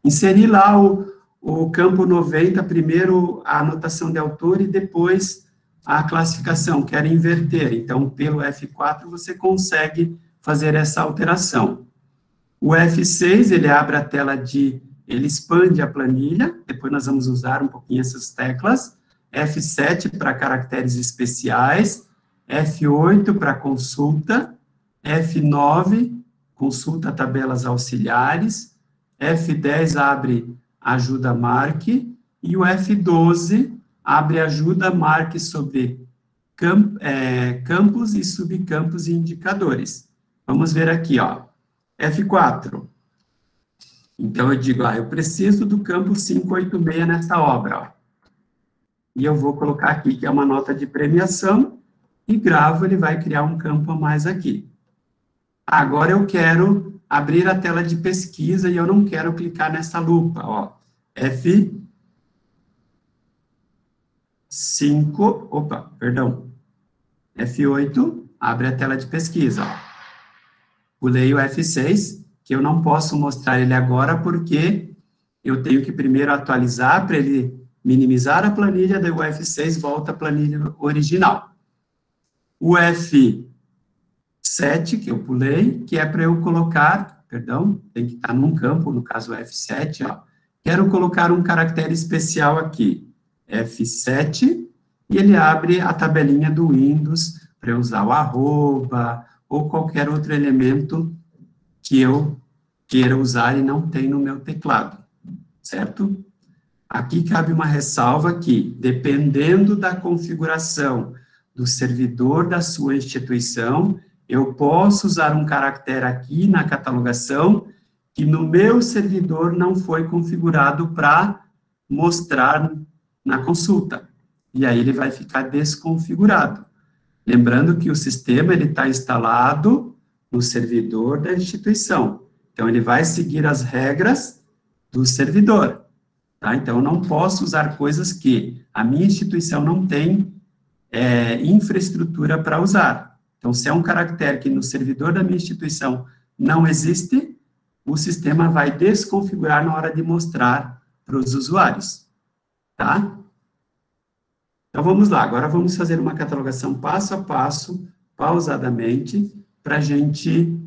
Inserir lá o campo 90, primeiro a anotação de autor e depois a classificação, quero inverter. Então, pelo F4 você consegue fazer essa alteração. O F6, ele abre a tela ele expande a planilha, depois nós vamos usar um pouquinho essas teclas. F7 para caracteres especiais, F8 para consulta, F9, consulta tabelas auxiliares, F10 abre ajuda marque, e o F12 abre ajuda marque sobre campos e subcampos e indicadores. Vamos ver aqui, ó. F4. Então, eu digo, eu preciso do campo 586 nessa obra, ó. E eu vou colocar aqui que é uma nota de premiação, e gravo, ele vai criar um campo a mais aqui. Agora eu quero abrir a tela de pesquisa e eu não quero clicar nessa lupa, ó. F8, abre a tela de pesquisa, ó. Pulei o F6, que eu não posso mostrar ele agora porque eu tenho que primeiro atualizar para ele minimizar a planilha, daí o F6 volta à planilha original. O F7, que eu pulei, que é para eu colocar, tem que estar num campo, no caso o F7, ó. Quero colocar um caractere especial aqui, F7, e ele abre a tabelinha do Windows para eu usar o arroba, ou qualquer outro elemento que eu queira usar e não tem no meu teclado, certo? Aqui cabe uma ressalva que, dependendo da configuração do servidor da sua instituição, eu posso usar um caractere aqui na catalogação que no meu servidor não foi configurado para mostrar na consulta. E aí ele vai ficar desconfigurado. Lembrando que o sistema está instalado no servidor da instituição. Então, ele vai seguir as regras do servidor. Tá? Então, eu não posso usar coisas que a minha instituição não tem infraestrutura para usar. Então, se é um caractere que no servidor da minha instituição não existe, o sistema vai desconfigurar na hora de mostrar para os usuários. Tá? Então, vamos lá. Agora, vamos fazer uma catalogação passo a passo, pausadamente, para a gente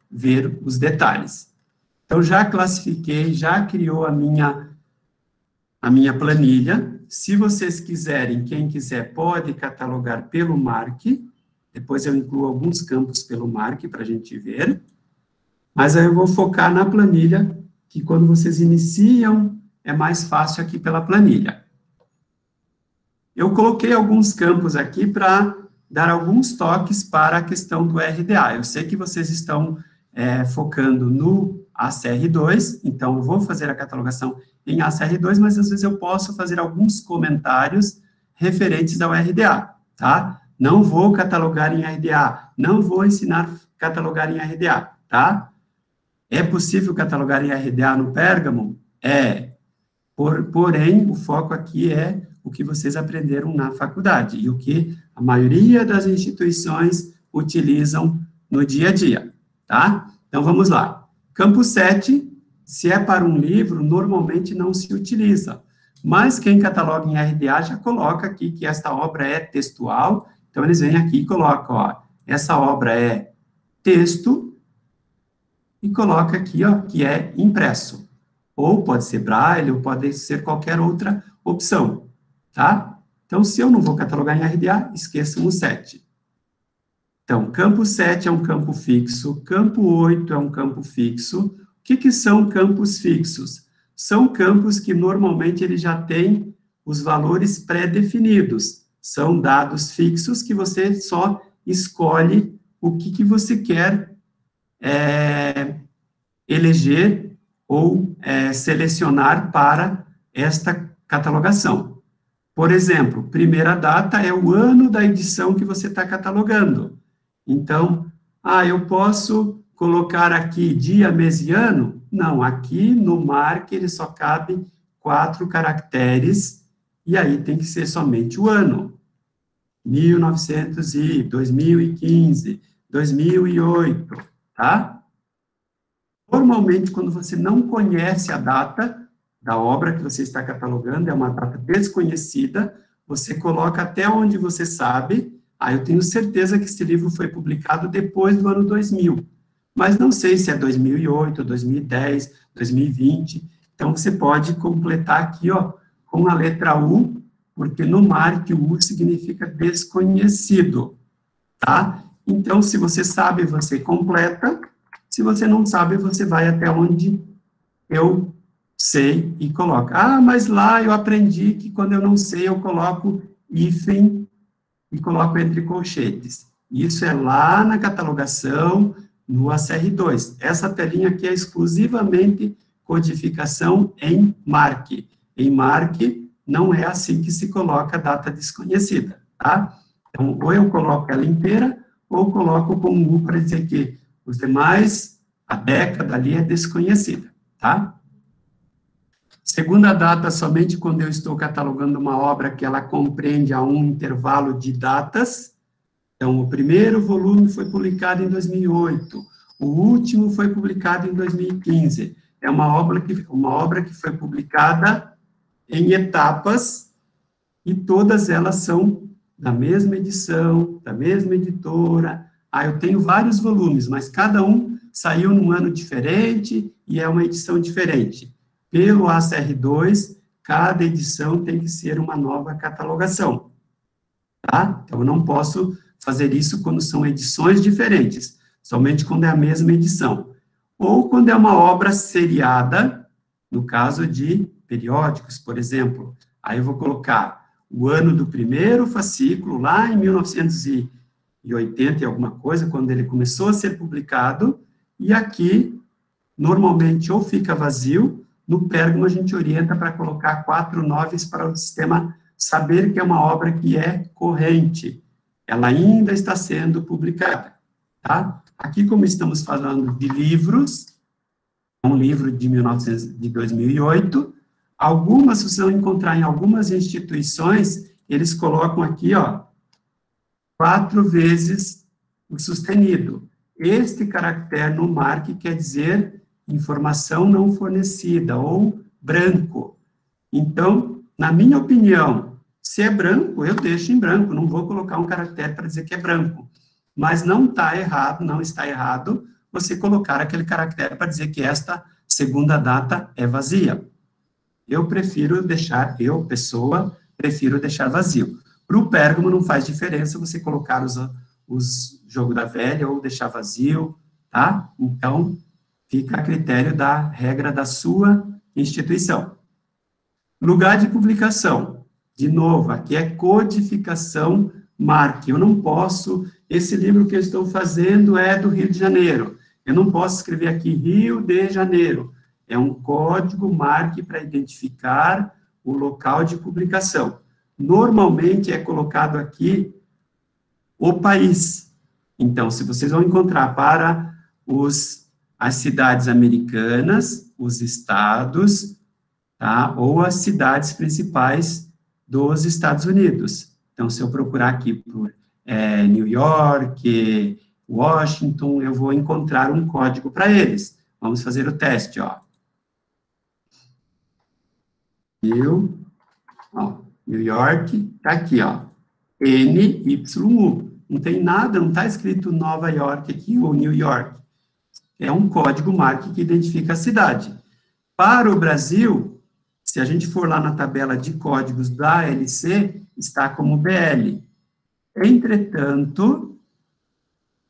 ver os detalhes. Então, já classifiquei, já criou a minha planilha. Se vocês quiserem, quem quiser, pode catalogar pelo MARC. Depois eu incluo alguns campos pelo MARC para a gente ver. Mas aí eu vou focar na planilha, que quando vocês iniciam, é mais fácil aqui pela planilha. Eu coloquei alguns campos aqui para dar alguns toques para a questão do RDA. Eu sei que vocês estão focando no ACR2, então eu vou fazer a catalogação em ACR2, mas às vezes eu posso fazer alguns comentários referentes ao RDA, tá? Não vou catalogar em RDA, não vou ensinar a catalogar em RDA, tá? É possível catalogar em RDA no Pérgamo? Porém, o foco aqui é o que vocês aprenderam na faculdade e o que a maioria das instituições utilizam no dia a dia, tá? Então, vamos lá. Campo 7, se é para um livro, normalmente não se utiliza, Mas quem cataloga em RDA já coloca aqui que esta obra é textual, então eles vêm aqui e colocam, ó, essa obra é texto, e coloca aqui, ó, que é impresso. Ou pode ser braille, ou pode ser qualquer outra opção, tá? Então, se eu não vou catalogar em RDA, esqueçam o 7. Então, campo 7 é um campo fixo, campo 8 é um campo fixo. O que são campos fixos? São campos que normalmente ele já tem os valores pré-definidos. São dados fixos que você só escolhe o que você quer eleger ou selecionar para esta catalogação. Por exemplo, primeira data é o ano da edição que você está catalogando. Então, eu posso colocar aqui dia, mês e ano? Não, aqui no MARC ele só cabe 4 caracteres, e aí tem que ser somente o ano. 1900 e 2015, 2008, tá? Normalmente, quando você não conhece a data da obra que você está catalogando, é uma data desconhecida, você coloca até onde você sabe. Eu tenho certeza que esse livro foi publicado depois do ano 2000, mas não sei se é 2008, 2010, 2020, então você pode completar aqui, ó, com a letra U, porque no MARC o U significa desconhecido, tá? Então, se você sabe, você completa, se você não sabe, você vai até onde eu sei e coloca. Mas lá eu aprendi que quando eu não sei, eu coloco hífen e coloco entre colchetes. Isso é lá na catalogação, no ACR2. Essa telinha aqui é exclusivamente codificação em MARC. Em MARC, não é assim que se coloca a data desconhecida, tá? Então, ou eu coloco ela inteira, ou coloco com U para dizer que os demais, a década ali é desconhecida, tá? Segunda data, somente quando eu estou catalogando uma obra que ela compreende a um intervalo de datas. Então, o primeiro volume foi publicado em 2008, o último foi publicado em 2015. É uma obra que foi publicada em etapas, e todas elas são da mesma edição, da mesma editora. Eu tenho vários volumes, mas cada um saiu num ano diferente e é uma edição diferente. Pelo ACR2, cada edição tem que ser uma nova catalogação, tá? Então, eu não posso fazer isso quando são edições diferentes, somente quando é a mesma edição. Ou quando é uma obra seriada, no caso de periódicos, por exemplo. Aí eu vou colocar o ano do primeiro fascículo, lá em 1980 e alguma coisa, quando ele começou a ser publicado, e aqui, normalmente, ou fica vazio. No Pérgamo, a gente orienta para colocar 4 noves para o sistema saber que é uma obra que é corrente. Ela ainda está sendo publicada, tá? Aqui, como estamos falando de livros, é um livro de 2008, algumas, vocês vão encontrar em algumas instituições, eles colocam aqui, ó, 4 vezes o sustenido. Este caractere no MARC quer dizer informação não fornecida, ou branco. Então, na minha opinião, se é branco, eu deixo em branco, não vou colocar um caractere para dizer que é branco. Mas não está errado você colocar aquele caractere para dizer que esta segunda data é vazia. Prefiro deixar vazio. Para o Pérgamo não faz diferença você colocar os jogo da velha ou deixar vazio, tá? Então, fica a critério da regra da sua instituição. Lugar de publicação. De novo, aqui é codificação MARC. Eu não posso, esse livro que eu estou fazendo é do Rio de Janeiro. Eu não posso escrever aqui Rio de Janeiro. É um código MARC para identificar o local de publicação. Normalmente é colocado aqui o país. Então, se vocês vão encontrar para as cidades americanas, os estados, tá? Ou as cidades principais dos Estados Unidos. Então, se eu procurar aqui por New York, Washington, eu vou encontrar um código para eles. Vamos fazer o teste, ó. New Ó, New York, tá aqui, ó, NYU. Não tem nada, não está escrito Nova York aqui ou New York. É um código marca que identifica a cidade. Para o Brasil, se a gente for lá na tabela de códigos da ALC, está como BL. Entretanto,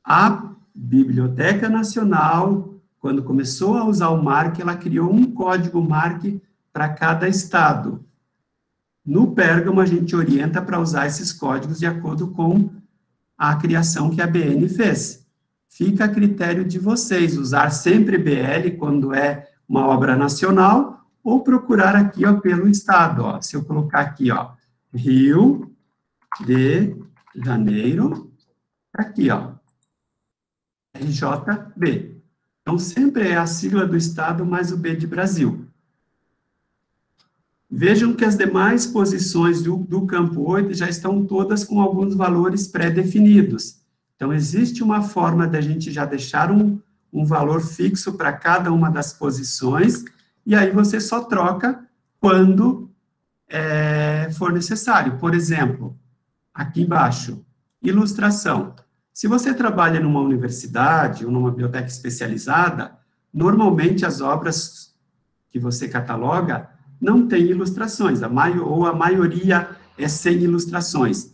a Biblioteca Nacional, quando começou a usar o MARC, ela criou um código MARC para cada estado. No Pérgamo, a gente orienta para usar esses códigos de acordo com a criação que a BN fez. Fica a critério de vocês, usar sempre BL quando é uma obra nacional, ou procurar aqui, ó, pelo estado, ó. Se eu colocar aqui, ó, Rio de Janeiro, aqui, ó, RJB. Então, sempre é a sigla do estado mais o B de Brasil. Vejam que as demais posições do campo 8 já estão todas com alguns valores pré-definidos. Então, existe uma forma da gente já deixar um valor fixo para cada uma das posições, e aí você só troca quando for necessário. Por exemplo, aqui embaixo, ilustração. Se você trabalha numa universidade ou numa biblioteca especializada, normalmente as obras que você cataloga não tem ilustrações, a maioria é sem ilustrações.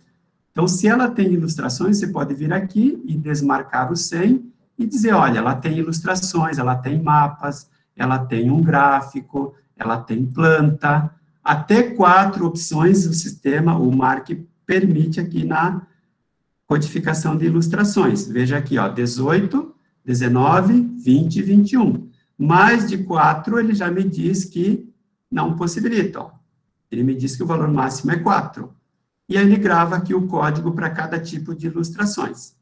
Então, se ela tem ilustrações, você pode vir aqui e desmarcar o sem e dizer, olha, ela tem ilustrações, ela tem mapas, ela tem um gráfico, ela tem planta, até 4 opções o sistema, o MARC, permite aqui na codificação de ilustrações. Veja aqui, ó, 18, 19, 20 e 21. Mais de 4, ele já me diz que não possibilita, ó. Ele me diz que o valor máximo é 4. E aí ele grava aqui o código para cada tipo de ilustrações.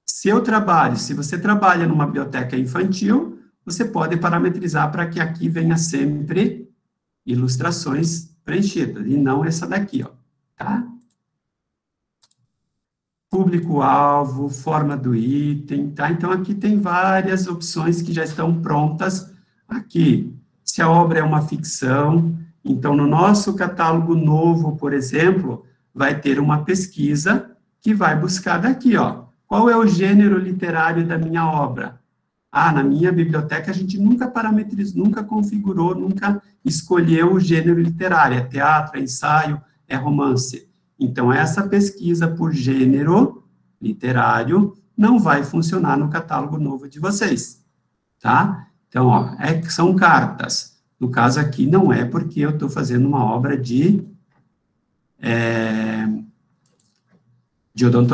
Se você trabalha numa biblioteca infantil, você pode parametrizar para que aqui venha sempre ilustrações preenchidas, e não essa daqui, ó, tá? Público-alvo, forma do item, tá? Então, aqui tem várias opções que já estão prontas aqui. Se a obra é uma ficção, então, no nosso catálogo novo, por exemplo, vai ter uma pesquisa que vai buscar daqui, ó. Qual é o gênero literário da minha obra? Ah, na minha biblioteca a gente nunca parametrizou, nunca configurou, nunca escolheu o gênero literário. É teatro, é ensaio, é romance. Então, essa pesquisa por gênero literário não vai funcionar no catálogo novo de vocês, tá? Então, ó, são cartas. No caso aqui, não é porque eu estou fazendo uma obra de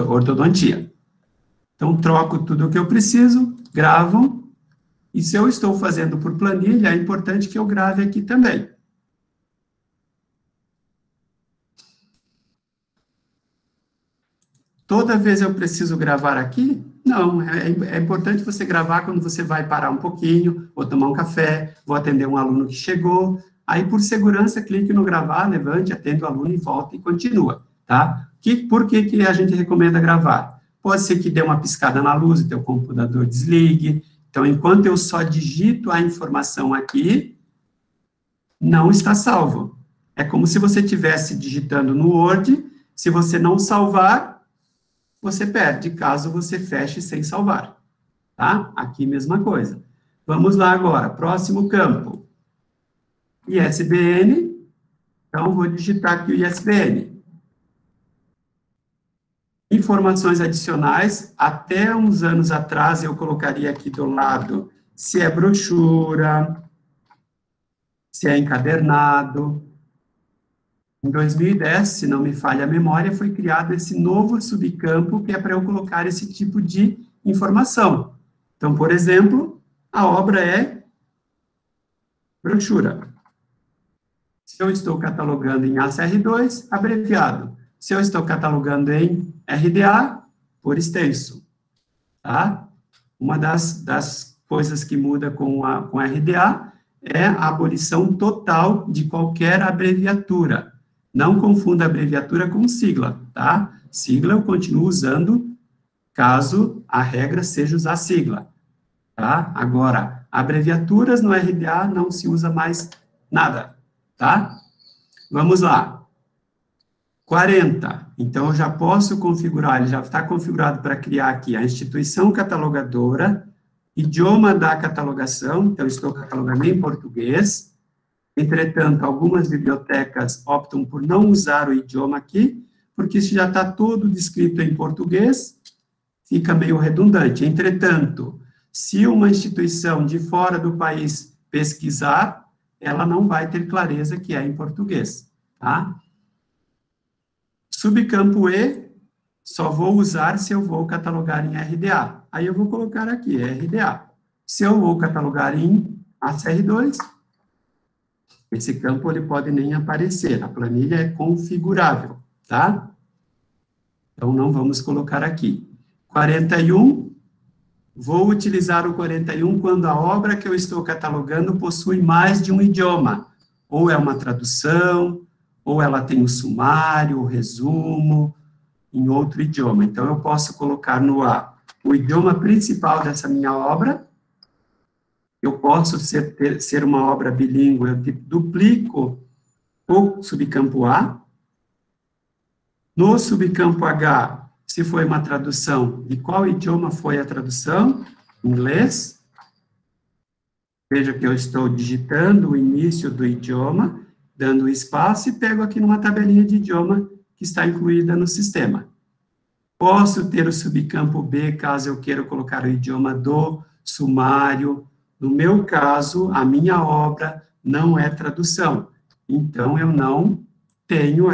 ortodontia. Então, troco tudo o que eu preciso, gravo, e se eu estou fazendo por planilha, é importante que eu grave aqui também. Toda vez eu preciso gravar aqui? Não, é importante você gravar quando você vai parar um pouquinho, ou tomar um café, vou atender um aluno que chegou, aí por segurança, clique no gravar, levante, atende o aluno e volta e continua, tá? Por que a gente recomenda gravar? Pode ser que dê uma piscada na luz e teu computador desligue, então enquanto eu só digito a informação aqui, não está salvo. É como se você estivesse digitando no Word, se você não salvar, você perde, caso você feche sem salvar, tá? Aqui, mesma coisa. Vamos lá agora, próximo campo. ISBN, então, vou digitar aqui o ISBN. Informações adicionais, até uns anos atrás, eu colocaria aqui do lado se é brochura, se é encadernado. Em 2010, se não me falha a memória, foi criado esse novo subcampo que é para eu colocar esse tipo de informação. Então, por exemplo, a obra é brochura. Se eu estou catalogando em ACR2, abreviado. Se eu estou catalogando em RDA, por extenso. Tá? Uma das coisas que muda com RDA é a abolição total de qualquer abreviatura. Não confunda abreviatura com sigla, tá? Sigla eu continuo usando caso a regra seja usar sigla, tá? Agora, abreviaturas no RDA não se usa mais nada, tá? Vamos lá. 40. Então, eu já posso configurar, ele já está configurado para criar aqui a instituição catalogadora, idioma da catalogação, então, estou catalogando em português. Entretanto, algumas bibliotecas optam por não usar o idioma aqui, porque isso já está todo descrito em português, fica meio redundante. Entretanto, se uma instituição de fora do país pesquisar, ela não vai ter clareza que é em português, tá? Subcampo E, só vou usar se eu vou catalogar em RDA. Aí eu vou colocar aqui, RDA. Se eu vou catalogar em ACR2, esse campo ele pode nem aparecer, a planilha é configurável, tá? Então, não vamos colocar aqui. 41, vou utilizar o 41 quando a obra que eu estou catalogando possui mais de um idioma. Ou é uma tradução, ou ela tem o sumário, o resumo, em outro idioma. Então, eu posso colocar no A o idioma principal dessa minha obra. Eu posso ser uma obra bilíngue, eu duplico o subcampo A. No subcampo H, se foi uma tradução, de qual idioma foi a tradução? Inglês. Veja que eu estou digitando o início do idioma, dando espaço e pego aqui numa tabelinha de idioma que está incluída no sistema. Posso ter o subcampo B, caso eu queira colocar o idioma do sumário. No meu caso, a minha obra não é tradução. Então, eu não tenho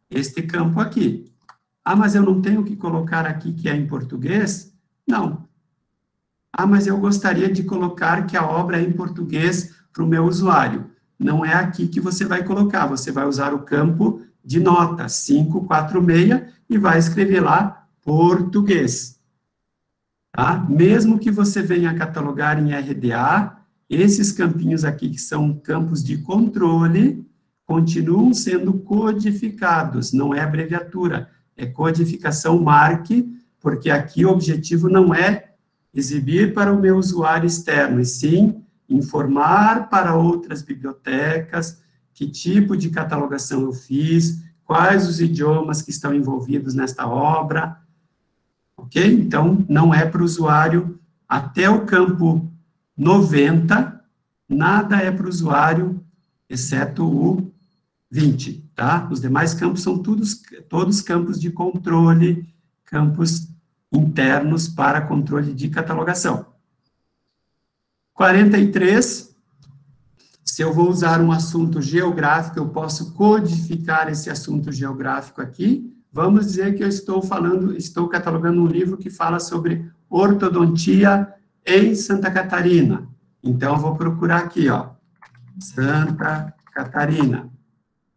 este campo aqui. Ah, mas eu não tenho que colocar aqui que é em português? Não. Ah, mas eu gostaria de colocar que a obra é em português para o meu usuário. Não é aqui que você vai colocar, você vai usar o campo de nota 546 e vai escrever lá português. Tá? Mesmo que você venha catalogar em RDA, esses campinhos aqui, que são campos de controle, continuam sendo codificados, não é abreviatura, é codificação MARC, porque aqui o objetivo não é exibir para o meu usuário externo, e sim informar para outras bibliotecas que tipo de catalogação eu fiz, quais os idiomas que estão envolvidos nesta obra, ok? Então, não é para o usuário, até o campo 90, nada é para o usuário, exceto o 20, tá? Os demais campos são todos campos de controle, campos internos para controle de catalogação. 43, se eu vou usar um assunto geográfico, eu posso codificar esse assunto geográfico aqui. Vamos dizer que eu estou catalogando um livro que fala sobre ortodontia em Santa Catarina. Então, eu vou procurar aqui, ó, Santa Catarina.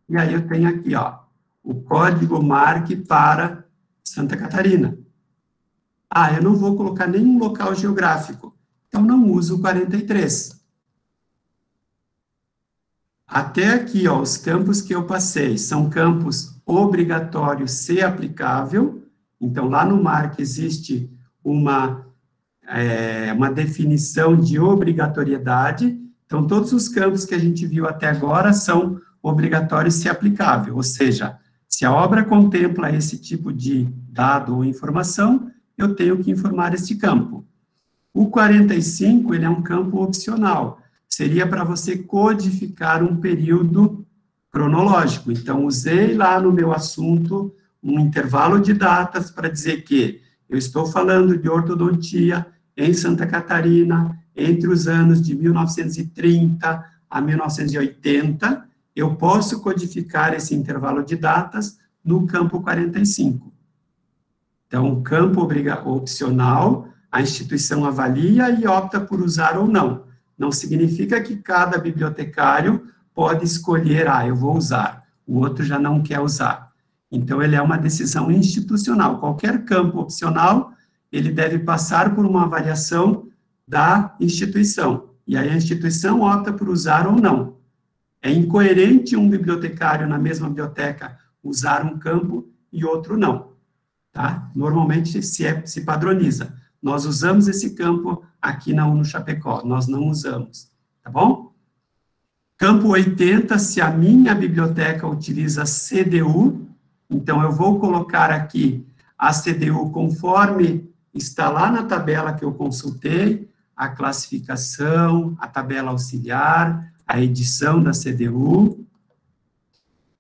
E aí eu tenho aqui, ó, o código MARC para Santa Catarina. Ah, eu não vou colocar nenhum local geográfico, então não uso o 43. Até aqui, ó, os campos que eu passei são campos obrigatórios se aplicável, então lá no MARC existe uma definição de obrigatoriedade, então todos os campos que a gente viu até agora são obrigatórios se aplicável, ou seja, se a obra contempla esse tipo de dado ou informação, eu tenho que informar este campo. O 45, ele é um campo opcional, seria para você codificar um período cronológico. Então, usei lá no meu assunto um intervalo de datas para dizer que eu estou falando de ortodontia em Santa Catarina entre os anos de 1930 a 1980, eu posso codificar esse intervalo de datas no campo 45. Então, o campo opcional, a instituição avalia e opta por usar ou não. Não significa que cada bibliotecário pode escolher, eu vou usar, o outro já não quer usar. Então, ele é uma decisão institucional. Qualquer campo opcional, ele deve passar por uma avaliação da instituição. E aí a instituição opta por usar ou não. É incoerente um bibliotecário na mesma biblioteca usar um campo e outro não. Tá? Normalmente se padroniza. Nós usamos esse campo aqui na UNO Chapecó, nós não usamos, tá bom? Campo 80, se a minha biblioteca utiliza CDU, então eu vou colocar aqui a CDU conforme está lá na tabela que eu consultei, a classificação, a tabela auxiliar, a edição da CDU.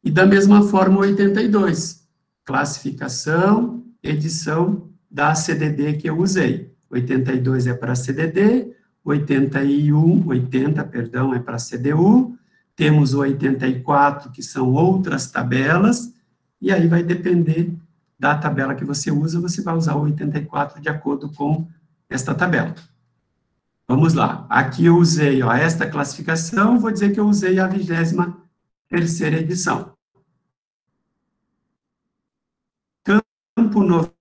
E da mesma forma, 82, classificação, edição da CDD que eu usei. 82 é para CDD, 80, perdão, é para CDU, temos o 84, que são outras tabelas, e aí vai depender da tabela que você usa, você vai usar o 84 de acordo com esta tabela. Vamos lá, aqui eu usei, ó, esta classificação, vou dizer que eu usei a 23ª edição. Campo 90,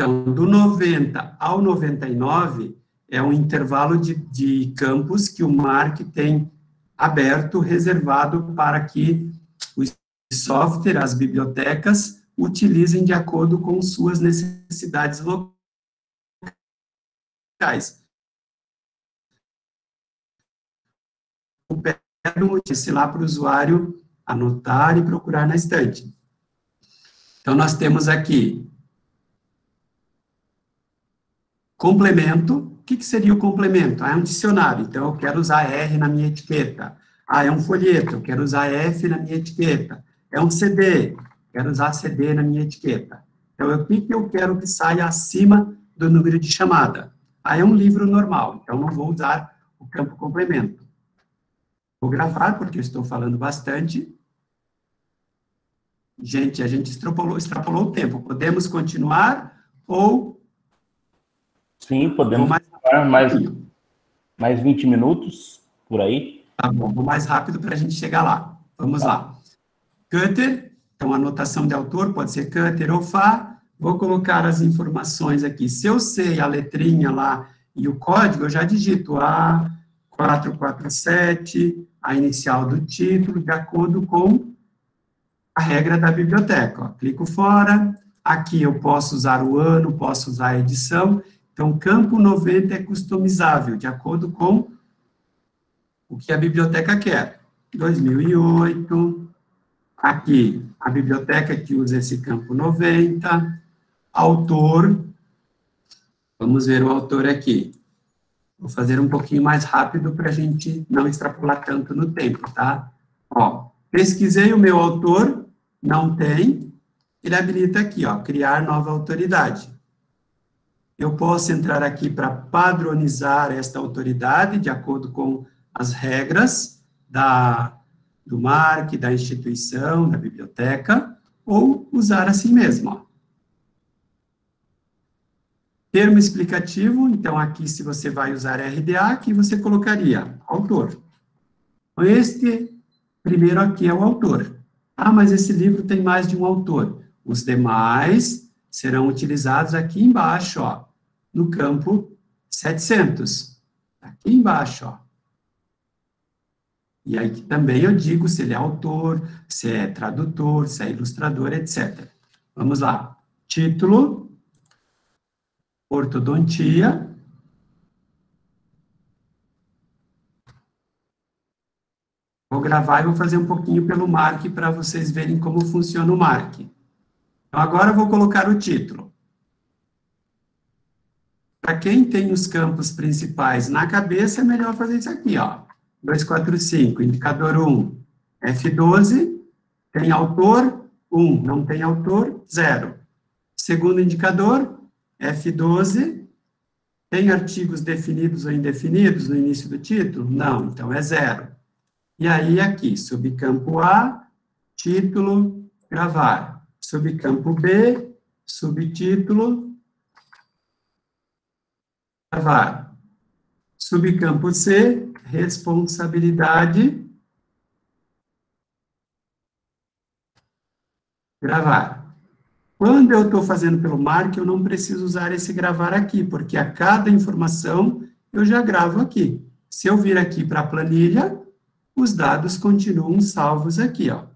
então, do 90 ao 99 é um intervalo de campos que o MARC tem aberto, reservado para que o software, as bibliotecas, utilizem de acordo com suas necessidades locais. Esse lá para o usuário anotar e procurar na estante. Então, nós temos aqui complemento. O que seria o complemento? É um dicionário, então eu quero usar R na minha etiqueta. É um folheto, eu quero usar F na minha etiqueta. É um CD, quero usar CD na minha etiqueta. Então, o que eu quero que saia acima do número de chamada? É um livro normal, então não vou usar o campo complemento. Vou gravar, porque eu estou falando bastante. Gente, a gente extrapolou o tempo. Podemos continuar ou... Sim, podemos mais 20 minutos, por aí. Tá bom, vou mais rápido para a gente chegar lá. Vamos lá. Cutter, então, anotação de autor, pode ser Cutter ou Fá. Vou colocar as informações aqui. Se eu sei a letrinha lá e o código, eu já digito A447, a inicial do título, de acordo com a regra da biblioteca. Ó, clico fora. Aqui eu posso usar o ano, posso usar a edição. Então, campo 90 é customizável, de acordo com o que a biblioteca quer. 2008, aqui, a biblioteca que usa esse campo 90, autor, vamos ver o autor aqui. Vou fazer um pouquinho mais rápido para a gente não extrapolar tanto no tempo, tá? Ó, pesquisei o meu autor, não tem, ele habilita aqui, ó, criar nova autoridade. Eu posso entrar aqui para padronizar esta autoridade, de acordo com as regras do MARC, da instituição, da biblioteca, ou usar assim mesmo. Ó. Termo explicativo, então aqui se você vai usar RDA, aqui você colocaria autor. Este primeiro aqui é o autor. Ah, mas esse livro tem mais de um autor. Os demais serão utilizados aqui embaixo, ó, no campo 700. Aqui embaixo, ó. E aí também eu digo se ele é autor, se é tradutor, se é ilustrador, etc. Vamos lá. Título, ortodontia. Vou gravar e vou fazer um pouquinho pelo MARC para vocês verem como funciona o MARC. Então, agora eu vou colocar o título. Para quem tem os campos principais na cabeça, é melhor fazer isso aqui, ó. 245, indicador 1, F12, tem autor, 1, não tem autor, 0. Segundo indicador, F12, tem artigos definidos ou indefinidos no início do título? Não, então é 0. E aí, aqui, subcampo A, título, gravar. Subcampo B, subtítulo, gravar. Subcampo C, responsabilidade, gravar. Quando eu estou fazendo pelo MARC, eu não preciso usar esse gravar aqui, porque a cada informação eu já gravo aqui. Se eu vir aqui para a planilha, os dados continuam salvos aqui, ó.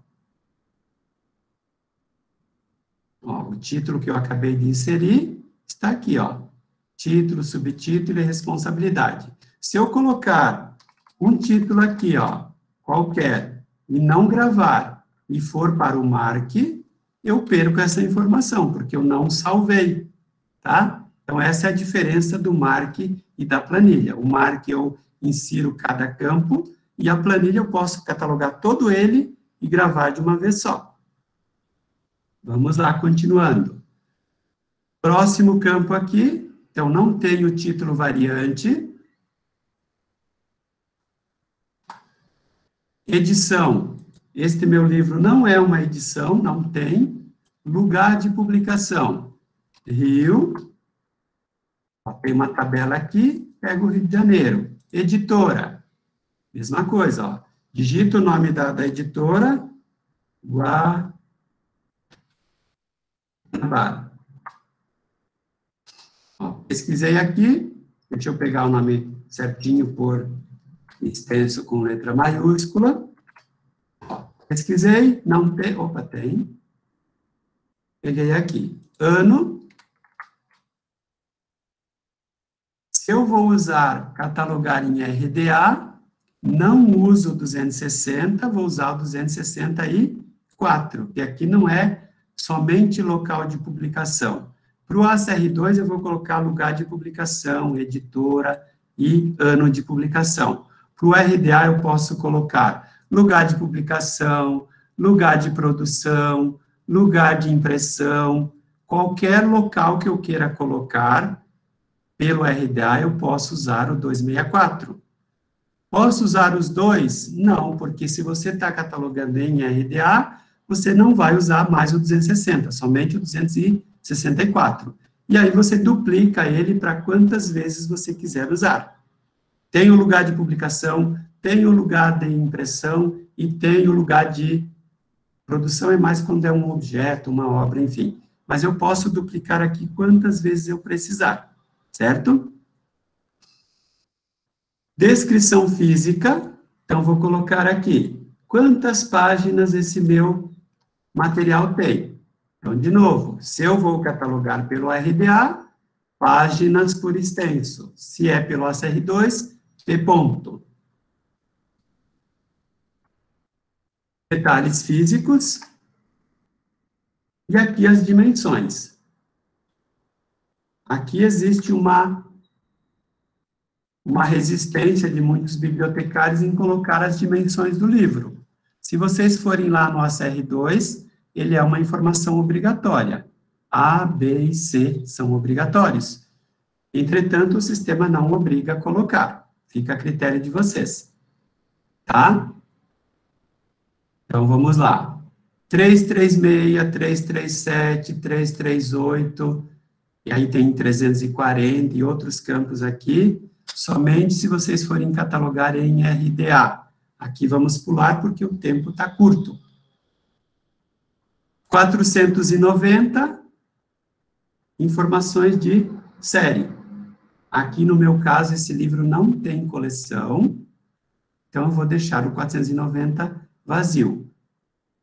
o título que eu acabei de inserir está aqui, ó. Título, subtítulo e responsabilidade. Se eu colocar um título aqui, ó, qualquer, e não gravar, e for para o Marque, eu perco essa informação, porque eu não salvei, tá? Então, essa é a diferença do Marque e da planilha. O Marque eu insiro cada campo, e a planilha eu posso catalogar todo ele e gravar de uma vez só. Vamos lá, continuando. Próximo campo aqui, então, não tem o título variante. Edição. Este meu livro não é uma edição, não tem. Lugar de publicação. Rio. Tem uma tabela aqui, pego o Rio de Janeiro. Editora. Mesma coisa, ó. Digito o nome da editora. Guanabara. Pesquisei aqui, deixa eu pegar o nome certinho por extenso com letra maiúscula. Pesquisei, não tem, opa, tem. Peguei aqui, ano. Se eu vou usar catalogar em RDA, não uso o 260, vou usar o 264, que aqui não é somente local de publicação. Para o ACR2, eu vou colocar lugar de publicação, editora e ano de publicação. Para o RDA, eu posso colocar lugar de publicação, lugar de produção, lugar de impressão, qualquer local que eu queira colocar, pelo RDA, eu posso usar o 264. Posso usar os dois? Não, porque se você está catalogando em RDA, você não vai usar mais o 260, somente o 264. E aí você duplica ele para quantas vezes você quiser usar. Tem o lugar de publicação, tem o lugar de impressão e tem o lugar de produção, é mais quando é um objeto, uma obra, enfim. Mas eu posso duplicar aqui quantas vezes eu precisar, certo? Descrição física, então vou colocar aqui, quantas páginas esse meu material tem. Então, de novo, se eu vou catalogar pelo RDA, páginas por extenso. Se é pelo ACR2, P ponto. Detalhes físicos. E aqui as dimensões. Aqui existe uma resistência de muitos bibliotecários em colocar as dimensões do livro. Se vocês forem lá no ACR2, ele é uma informação obrigatória. A, B e C são obrigatórios. Entretanto, o sistema não obriga a colocar. Fica a critério de vocês. Tá? Então, vamos lá. 336, 337, 338, e aí tem 340 e outros campos aqui, somente se vocês forem catalogar em RDA. Aqui vamos pular porque o tempo está curto. 490, informações de série. Aqui, no meu caso, esse livro não tem coleção, então eu vou deixar o 490 vazio.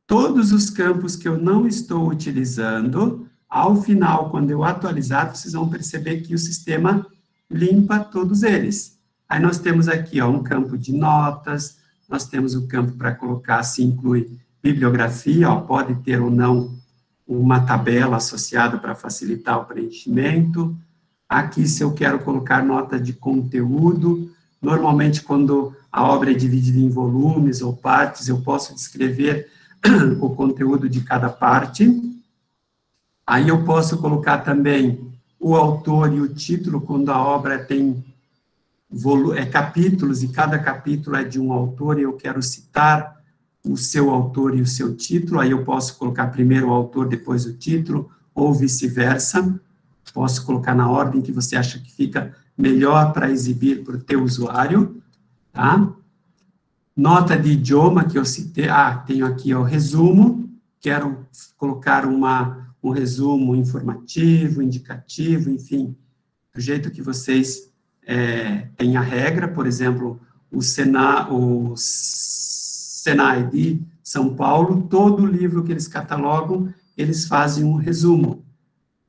Todos os campos que eu não estou utilizando, ao final, quando eu atualizar, vocês vão perceber que o sistema limpa todos eles. Aí nós temos aqui, ó, um campo de notas, nós temos o campo para colocar, se inclui bibliografia, ó, pode ter ou não uma tabela associada para facilitar o preenchimento. Aqui, se eu quero colocar nota de conteúdo, normalmente quando a obra é dividida em volumes ou partes, eu posso descrever o conteúdo de cada parte. Aí eu posso colocar também o autor e o título, quando a obra tem capítulos, e cada capítulo é de um autor, e eu quero citar o seu autor e o seu título, aí eu posso colocar primeiro o autor, depois o título, ou vice-versa. Posso colocar na ordem que você acha que fica melhor para exibir para o teu usuário, tá? Nota de idioma que eu citei, tenho aqui o resumo, quero colocar um resumo informativo, indicativo, enfim, do jeito que vocês têm a regra, por exemplo, o Senai de São Paulo, todo livro que eles catalogam, eles fazem um resumo.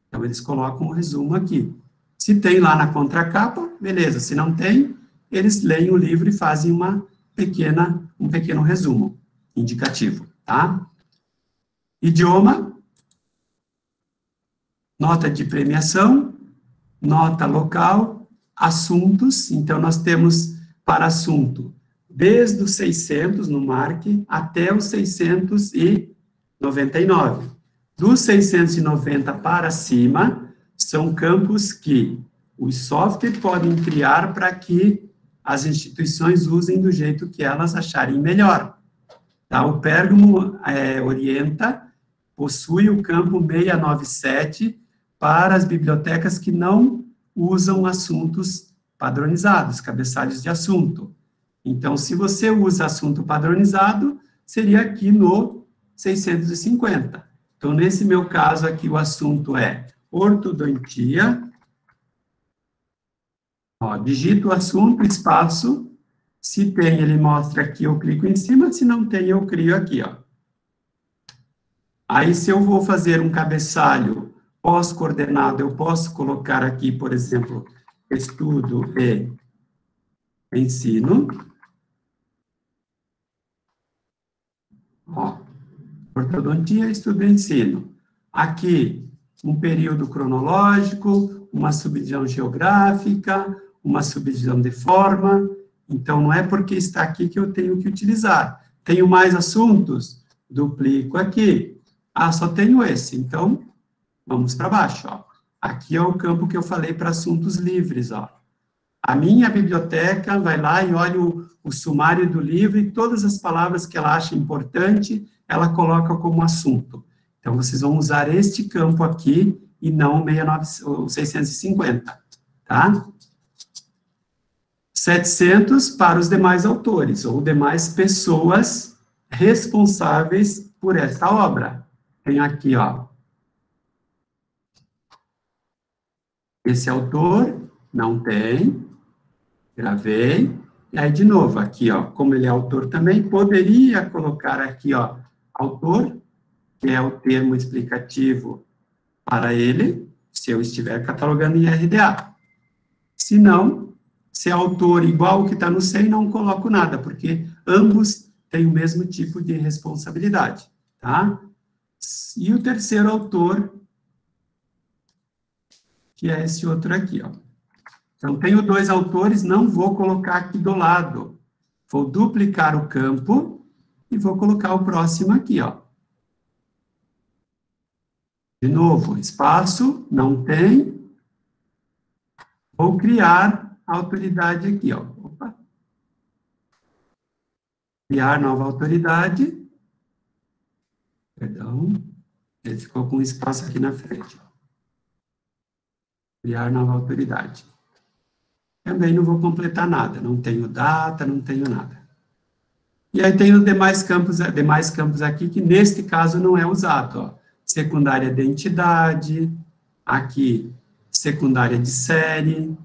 Então, eles colocam um resumo aqui. Se tem lá na contracapa, beleza. Se não tem, eles leem o livro e fazem um pequeno resumo indicativo, tá? Idioma, nota de premiação, nota local, assuntos. Então, nós temos para assunto, desde os 600 no MARC até os 699. Dos 690 para cima, são campos que os softwares podem criar para que as instituições usem do jeito que elas acharem melhor. Tá? O Pérgamo orienta, possui o campo 697 para as bibliotecas que não usam assuntos padronizados, cabeçalhos de assunto. Então, se você usa assunto padronizado, seria aqui no 650. Então, nesse meu caso aqui, o assunto é ortodontia. Ó, digito o assunto, espaço. Se tem, ele mostra aqui, eu clico em cima. Se não tem, eu crio aqui, ó. Aí, se eu vou fazer um cabeçalho pós-coordenado, eu posso colocar aqui, por exemplo, estudo e ensino. Ó, ortodontia, estudo e ensino. Aqui, um período cronológico, uma subdivisão geográfica, uma subdivisão de forma. Então, não é porque está aqui que eu tenho que utilizar. Tenho mais assuntos? Duplico aqui. Ah, só tenho esse. Então, vamos para baixo, ó. Aqui é o campo que eu falei para assuntos livres, ó. A minha biblioteca vai lá e olha o sumário do livro e todas as palavras que ela acha importante, ela coloca como assunto. Então, vocês vão usar este campo aqui e não o 650, tá? 700 para os demais autores, ou demais pessoas responsáveis por esta obra. Tem aqui, ó. Esse autor não tem, gravei, e aí, de novo, aqui, ó, como ele é autor também, poderia colocar aqui, ó, autor, que é o termo explicativo para ele, se eu estiver catalogando em RDA. Se não, se é autor igual o que está no 100, não coloco nada, porque ambos têm o mesmo tipo de responsabilidade, tá? E o terceiro autor, que é esse outro aqui, ó. Então, tenho dois autores, não vou colocar aqui do lado. Vou duplicar o campo e vou colocar o próximo aqui, ó. De novo, espaço, não tem. Vou criar a autoridade aqui, ó. Opa. Criar nova autoridade. Perdão. Ele ficou com espaço aqui na frente, ó. Criar nova autoridade. Também não vou completar nada, não tenho data, não tenho nada. E aí tem os demais campos aqui, que neste caso não é usado, ó. Secundária de entidade, aqui, secundária de série,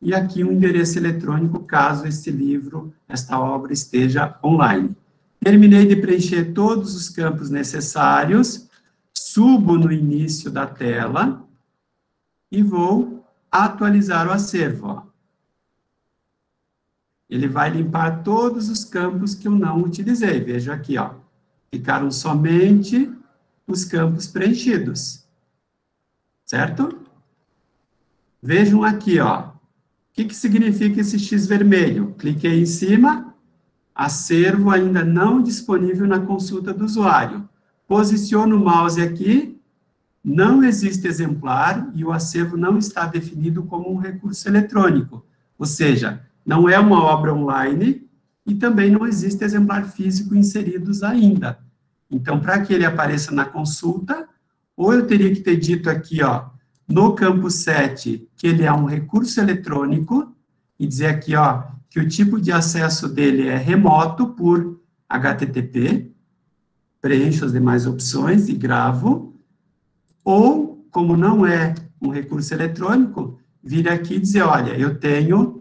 e aqui um endereço eletrônico, caso este livro, esta obra esteja online. Terminei de preencher todos os campos necessários, subo no início da tela, e vou atualizar o acervo, ó. Ele vai limpar todos os campos que eu não utilizei. Veja aqui, ó. Ficaram somente os campos preenchidos. Certo? Vejam aqui, ó. O que significa esse X vermelho? Cliquei em cima, acervo ainda não disponível na consulta do usuário. Posiciono o mouse aqui, não existe exemplar e o acervo não está definido como um recurso eletrônico. Ou seja, não é uma obra online e também não existe exemplar físico inseridos ainda. Então, para que ele apareça na consulta, ou eu teria que ter dito aqui, ó, no campo 7, que ele é um recurso eletrônico, e dizer aqui, ó, que o tipo de acesso dele é remoto por HTTP, preencho as demais opções e gravo, ou, como não é um recurso eletrônico, vir aqui e dizer, olha, eu tenho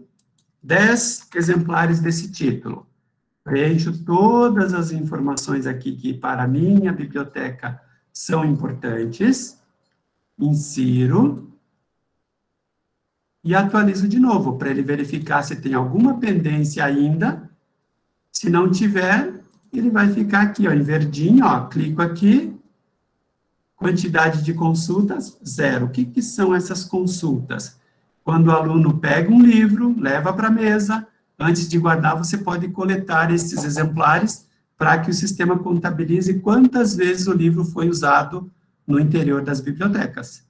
10 exemplares desse título. Preencho todas as informações aqui que para a minha biblioteca são importantes, insiro e atualizo de novo, para ele verificar se tem alguma pendência ainda. Se não tiver, ele vai ficar aqui, ó, em verdinho, ó, clico aqui, quantidade de consultas, 0. O que que são essas consultas? Quando o aluno pega um livro, leva para a mesa, antes de guardar, você pode coletar esses exemplares para que o sistema contabilize quantas vezes o livro foi usado no interior das bibliotecas.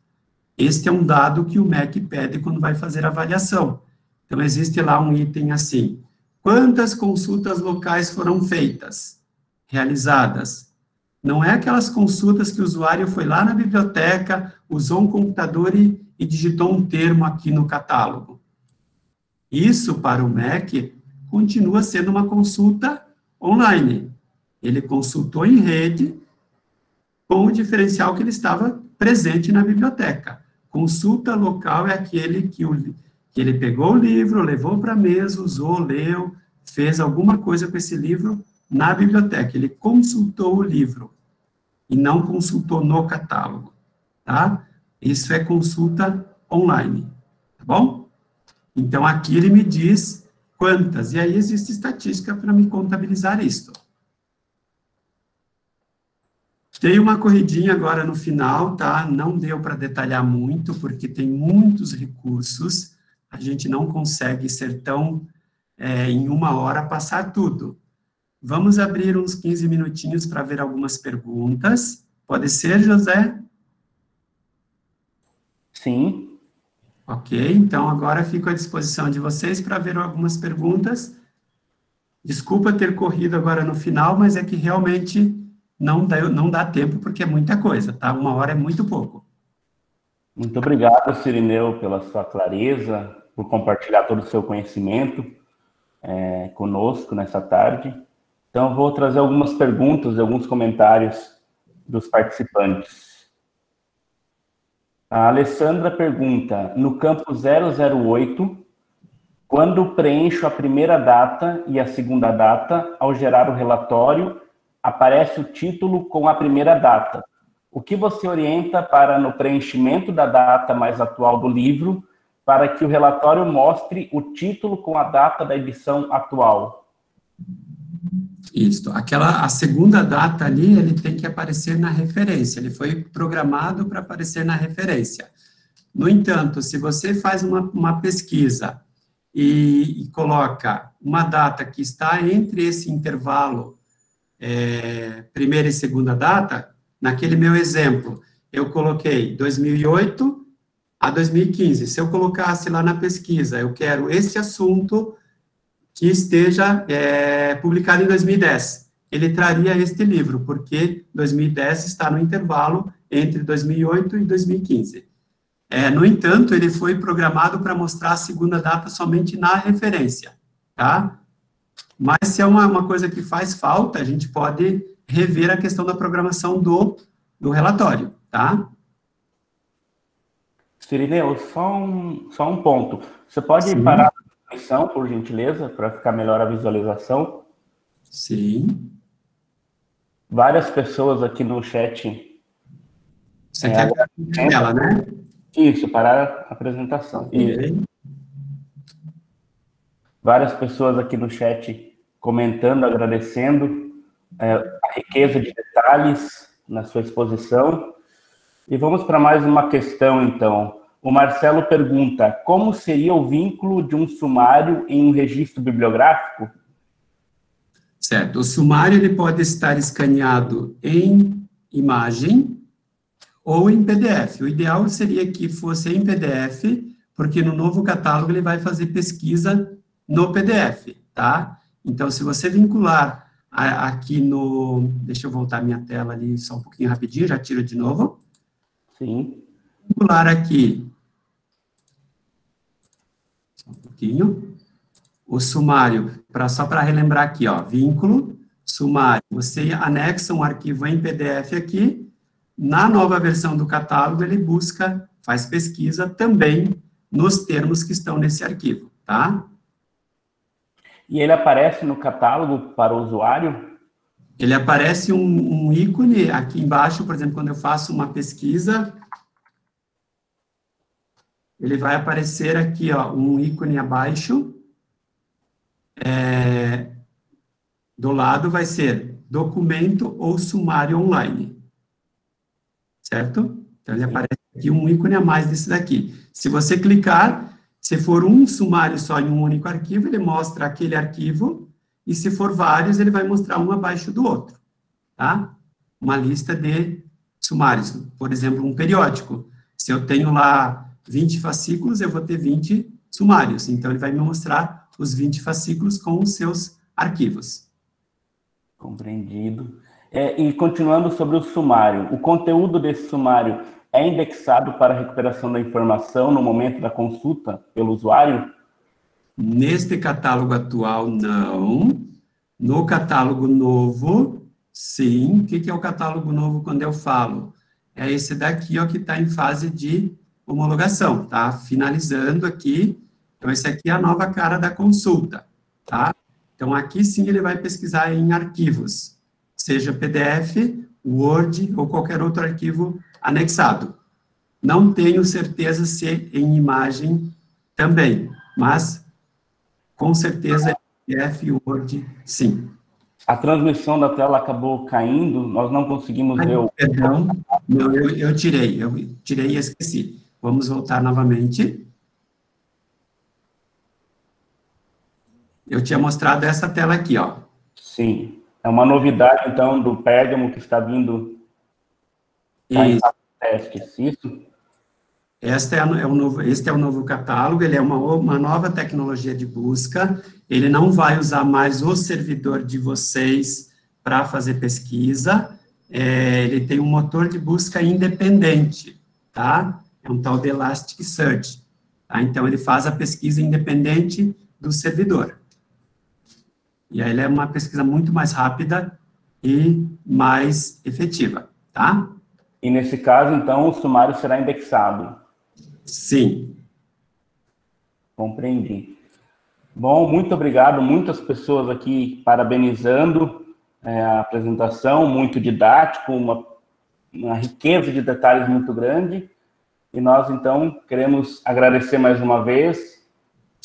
Este é um dado que o MEC pede quando vai fazer a avaliação. Então, existe lá um item assim: quantas consultas locais foram feitas, realizadas? Não é aquelas consultas que o usuário foi lá na biblioteca, usou um computador e digitou um termo aqui no catálogo. Isso, para o MEC, continua sendo uma consulta online. Ele consultou em rede, com o diferencial que ele estava presente na biblioteca. Consulta local é aquele que ele pegou o livro, levou para a mesa, usou, leu, fez alguma coisa com esse livro na biblioteca. Ele consultou o livro e não consultou no catálogo, tá? Isso é consulta online, tá bom? Então, aqui ele me diz quantas, e aí existe estatística para me contabilizar isso. Dei uma corridinha agora no final, tá? Não deu para detalhar muito, porque tem muitos recursos, a gente não consegue ser tão, em uma hora, passar tudo. Vamos abrir uns 15 minutinhos para ver algumas perguntas. Pode ser, José? Sim. Ok, então agora fico à disposição de vocês para ver algumas perguntas. Desculpa ter corrido agora no final, mas é que realmente não dá tempo, porque é muita coisa, tá? Uma hora é muito pouco. Muito obrigado, Cirineu, pela sua clareza, por compartilhar todo o seu conhecimento conosco nessa tarde. Então, eu vou trazer algumas perguntas e alguns comentários dos participantes. A Alessandra pergunta: no campo 008, quando preencho a primeira data e a segunda data, ao gerar o relatório, aparece o título com a primeira data. O que você orienta para no preenchimento da data mais atual do livro, para que o relatório mostre o título com a data da edição atual? Isso, a segunda data ali, ele tem que aparecer na referência, ele foi programado para aparecer na referência. No entanto, se você faz uma pesquisa e coloca uma data que está entre esse intervalo, primeira e segunda data, naquele meu exemplo, eu coloquei 2008 a 2015. Se eu colocasse lá na pesquisa, eu quero esse assunto que esteja publicado em 2010. Ele traria este livro, porque 2010 está no intervalo entre 2008 e 2015. No entanto, ele foi programado para mostrar a segunda data somente na referência, tá? Mas se é uma coisa que faz falta, a gente pode rever a questão da programação do relatório, tá? Cirineu, só um ponto. Você pode parar a transmissão, por gentileza, para ficar melhor a visualização? Sim. Várias pessoas aqui no chat. Você quer a tela, né? Isso, parar a apresentação. Okay. Isso. Várias pessoas aqui no chat comentando, agradecendo a riqueza de detalhes na sua exposição. E vamos para mais uma questão, então. O Marcelo pergunta: como seria o vínculo de um sumário em um registro bibliográfico? Certo. O sumário ele pode estar escaneado em imagem ou em PDF. O ideal seria que fosse em PDF, porque no novo catálogo ele vai fazer pesquisa no PDF, tá? Então, se você vincular aqui no... Deixa eu voltar minha tela ali só um pouquinho rapidinho, já tiro de novo. Sim. Vincular aqui, só um pouquinho, o sumário, só para relembrar aqui, ó, vínculo, sumário, você anexa um arquivo em PDF aqui, na nova versão do catálogo ele busca, faz pesquisa também nos termos que estão nesse arquivo, tá? E ele aparece no catálogo para o usuário? ele aparece um ícone aqui embaixo, por exemplo, quando eu faço uma pesquisa, ele vai aparecer aqui, ó, um ícone abaixo, do lado vai ser documento ou sumário online, certo? Então, ele aparece aqui um ícone a mais desse daqui. Se você clicar, se for um sumário só em um único arquivo, ele mostra aquele arquivo, e se for vários, ele vai mostrar um abaixo do outro, tá? Uma lista de sumários, por exemplo, um periódico. Se eu tenho lá 20 fascículos, eu vou ter 20 sumários, então ele vai me mostrar os 20 fascículos com os seus arquivos. Compreendido. E continuando sobre o sumário, o conteúdo desse sumário é indexado para a recuperação da informação no momento da consulta pelo usuário? Neste catálogo atual, não. No catálogo novo, sim. O que é o catálogo novo quando eu falo? É esse daqui, ó, que está em fase de homologação, tá? Finalizando aqui. Então, esse aqui é a nova cara da consulta, tá? Então, aqui sim ele vai pesquisar em arquivos, seja PDF, Word ou qualquer outro arquivo anexado. Não tenho certeza se em imagem também, mas com certeza PDF, Word, sim. A transmissão da tela acabou caindo, nós não conseguimos ver o... Perdão, não, eu tirei e esqueci. Vamos voltar novamente. Eu tinha mostrado essa tela aqui, ó. Sim, é uma novidade, então, do Pérgamo que está vindo... Isso. Testes, isso? Este é o novo catálogo, ele é uma nova tecnologia de busca, ele não vai usar mais o servidor de vocês para fazer pesquisa, ele tem um motor de busca independente, tá? É um tal de Elasticsearch, tá? Então, ele faz a pesquisa independente do servidor. E aí, ele é uma pesquisa muito mais rápida e mais efetiva, tá? E nesse caso, então, o sumário será indexado? Sim. Compreendi. Bom, muito obrigado. Muitas pessoas aqui parabenizando a apresentação, muito didático, uma riqueza de detalhes muito grande. E nós, então, queremos agradecer mais uma vez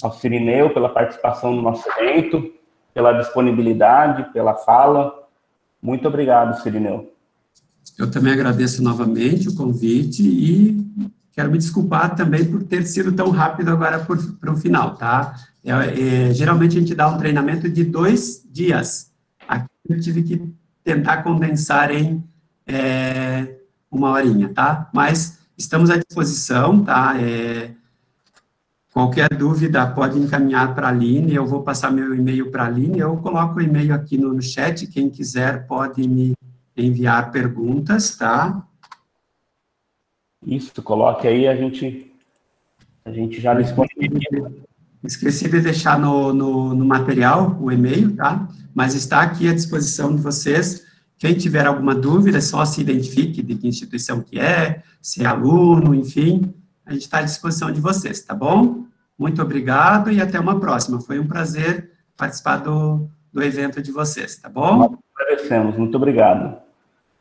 ao Cirineu pela participação no nosso evento, pela disponibilidade, pela fala. Muito obrigado, Cirineu. Eu também agradeço novamente o convite e quero me desculpar também por ter sido tão rápido agora para o final, tá? Geralmente a gente dá um treinamento de 2 dias. Aqui eu tive que tentar condensar em 1 horinha, tá? Mas estamos à disposição, tá? Qualquer dúvida pode encaminhar para a Aline, eu vou passar meu e-mail para a Aline, eu coloco o e-mail aqui no chat, quem quiser pode me enviar perguntas, tá? Isso, coloque aí, a gente já disponibiliza. Esqueci de deixar no material o e-mail, tá? Mas está aqui à disposição de vocês. Quem tiver alguma dúvida, só se identifique de que instituição que é, se é aluno, enfim, a gente está à disposição de vocês, tá bom? Muito obrigado e até uma próxima. Foi um prazer participar do evento de vocês, tá bom? Nós agradecemos, muito obrigado.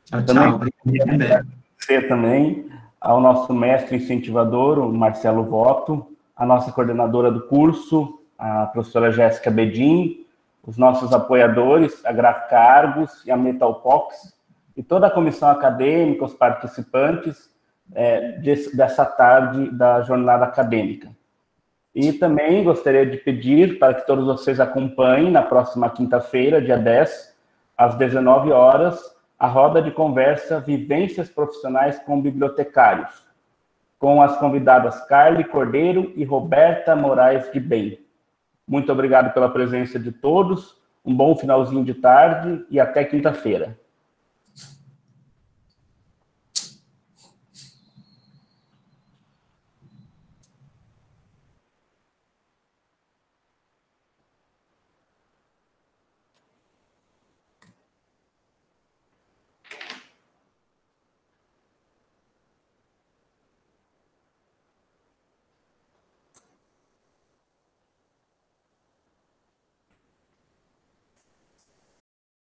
Tchau, tchau. Obrigado também. Agradecer também ao nosso mestre incentivador, o Marcelo Voto, a nossa coordenadora do curso, a professora Jéssica Bedin, os nossos apoiadores, a Gráfica Argos e a Metalpox, e toda a comissão acadêmica, os participantes dessa tarde da jornada acadêmica. E também gostaria de pedir para que todos vocês acompanhem na próxima quinta-feira, dia 10, às 19 horas, a roda de conversa Vivências Profissionais com Bibliotecários, com as convidadas Carly Cordeiro e Roberta Moraes de Bem. Muito obrigado pela presença de todos, um bom finalzinho de tarde e até quinta-feira.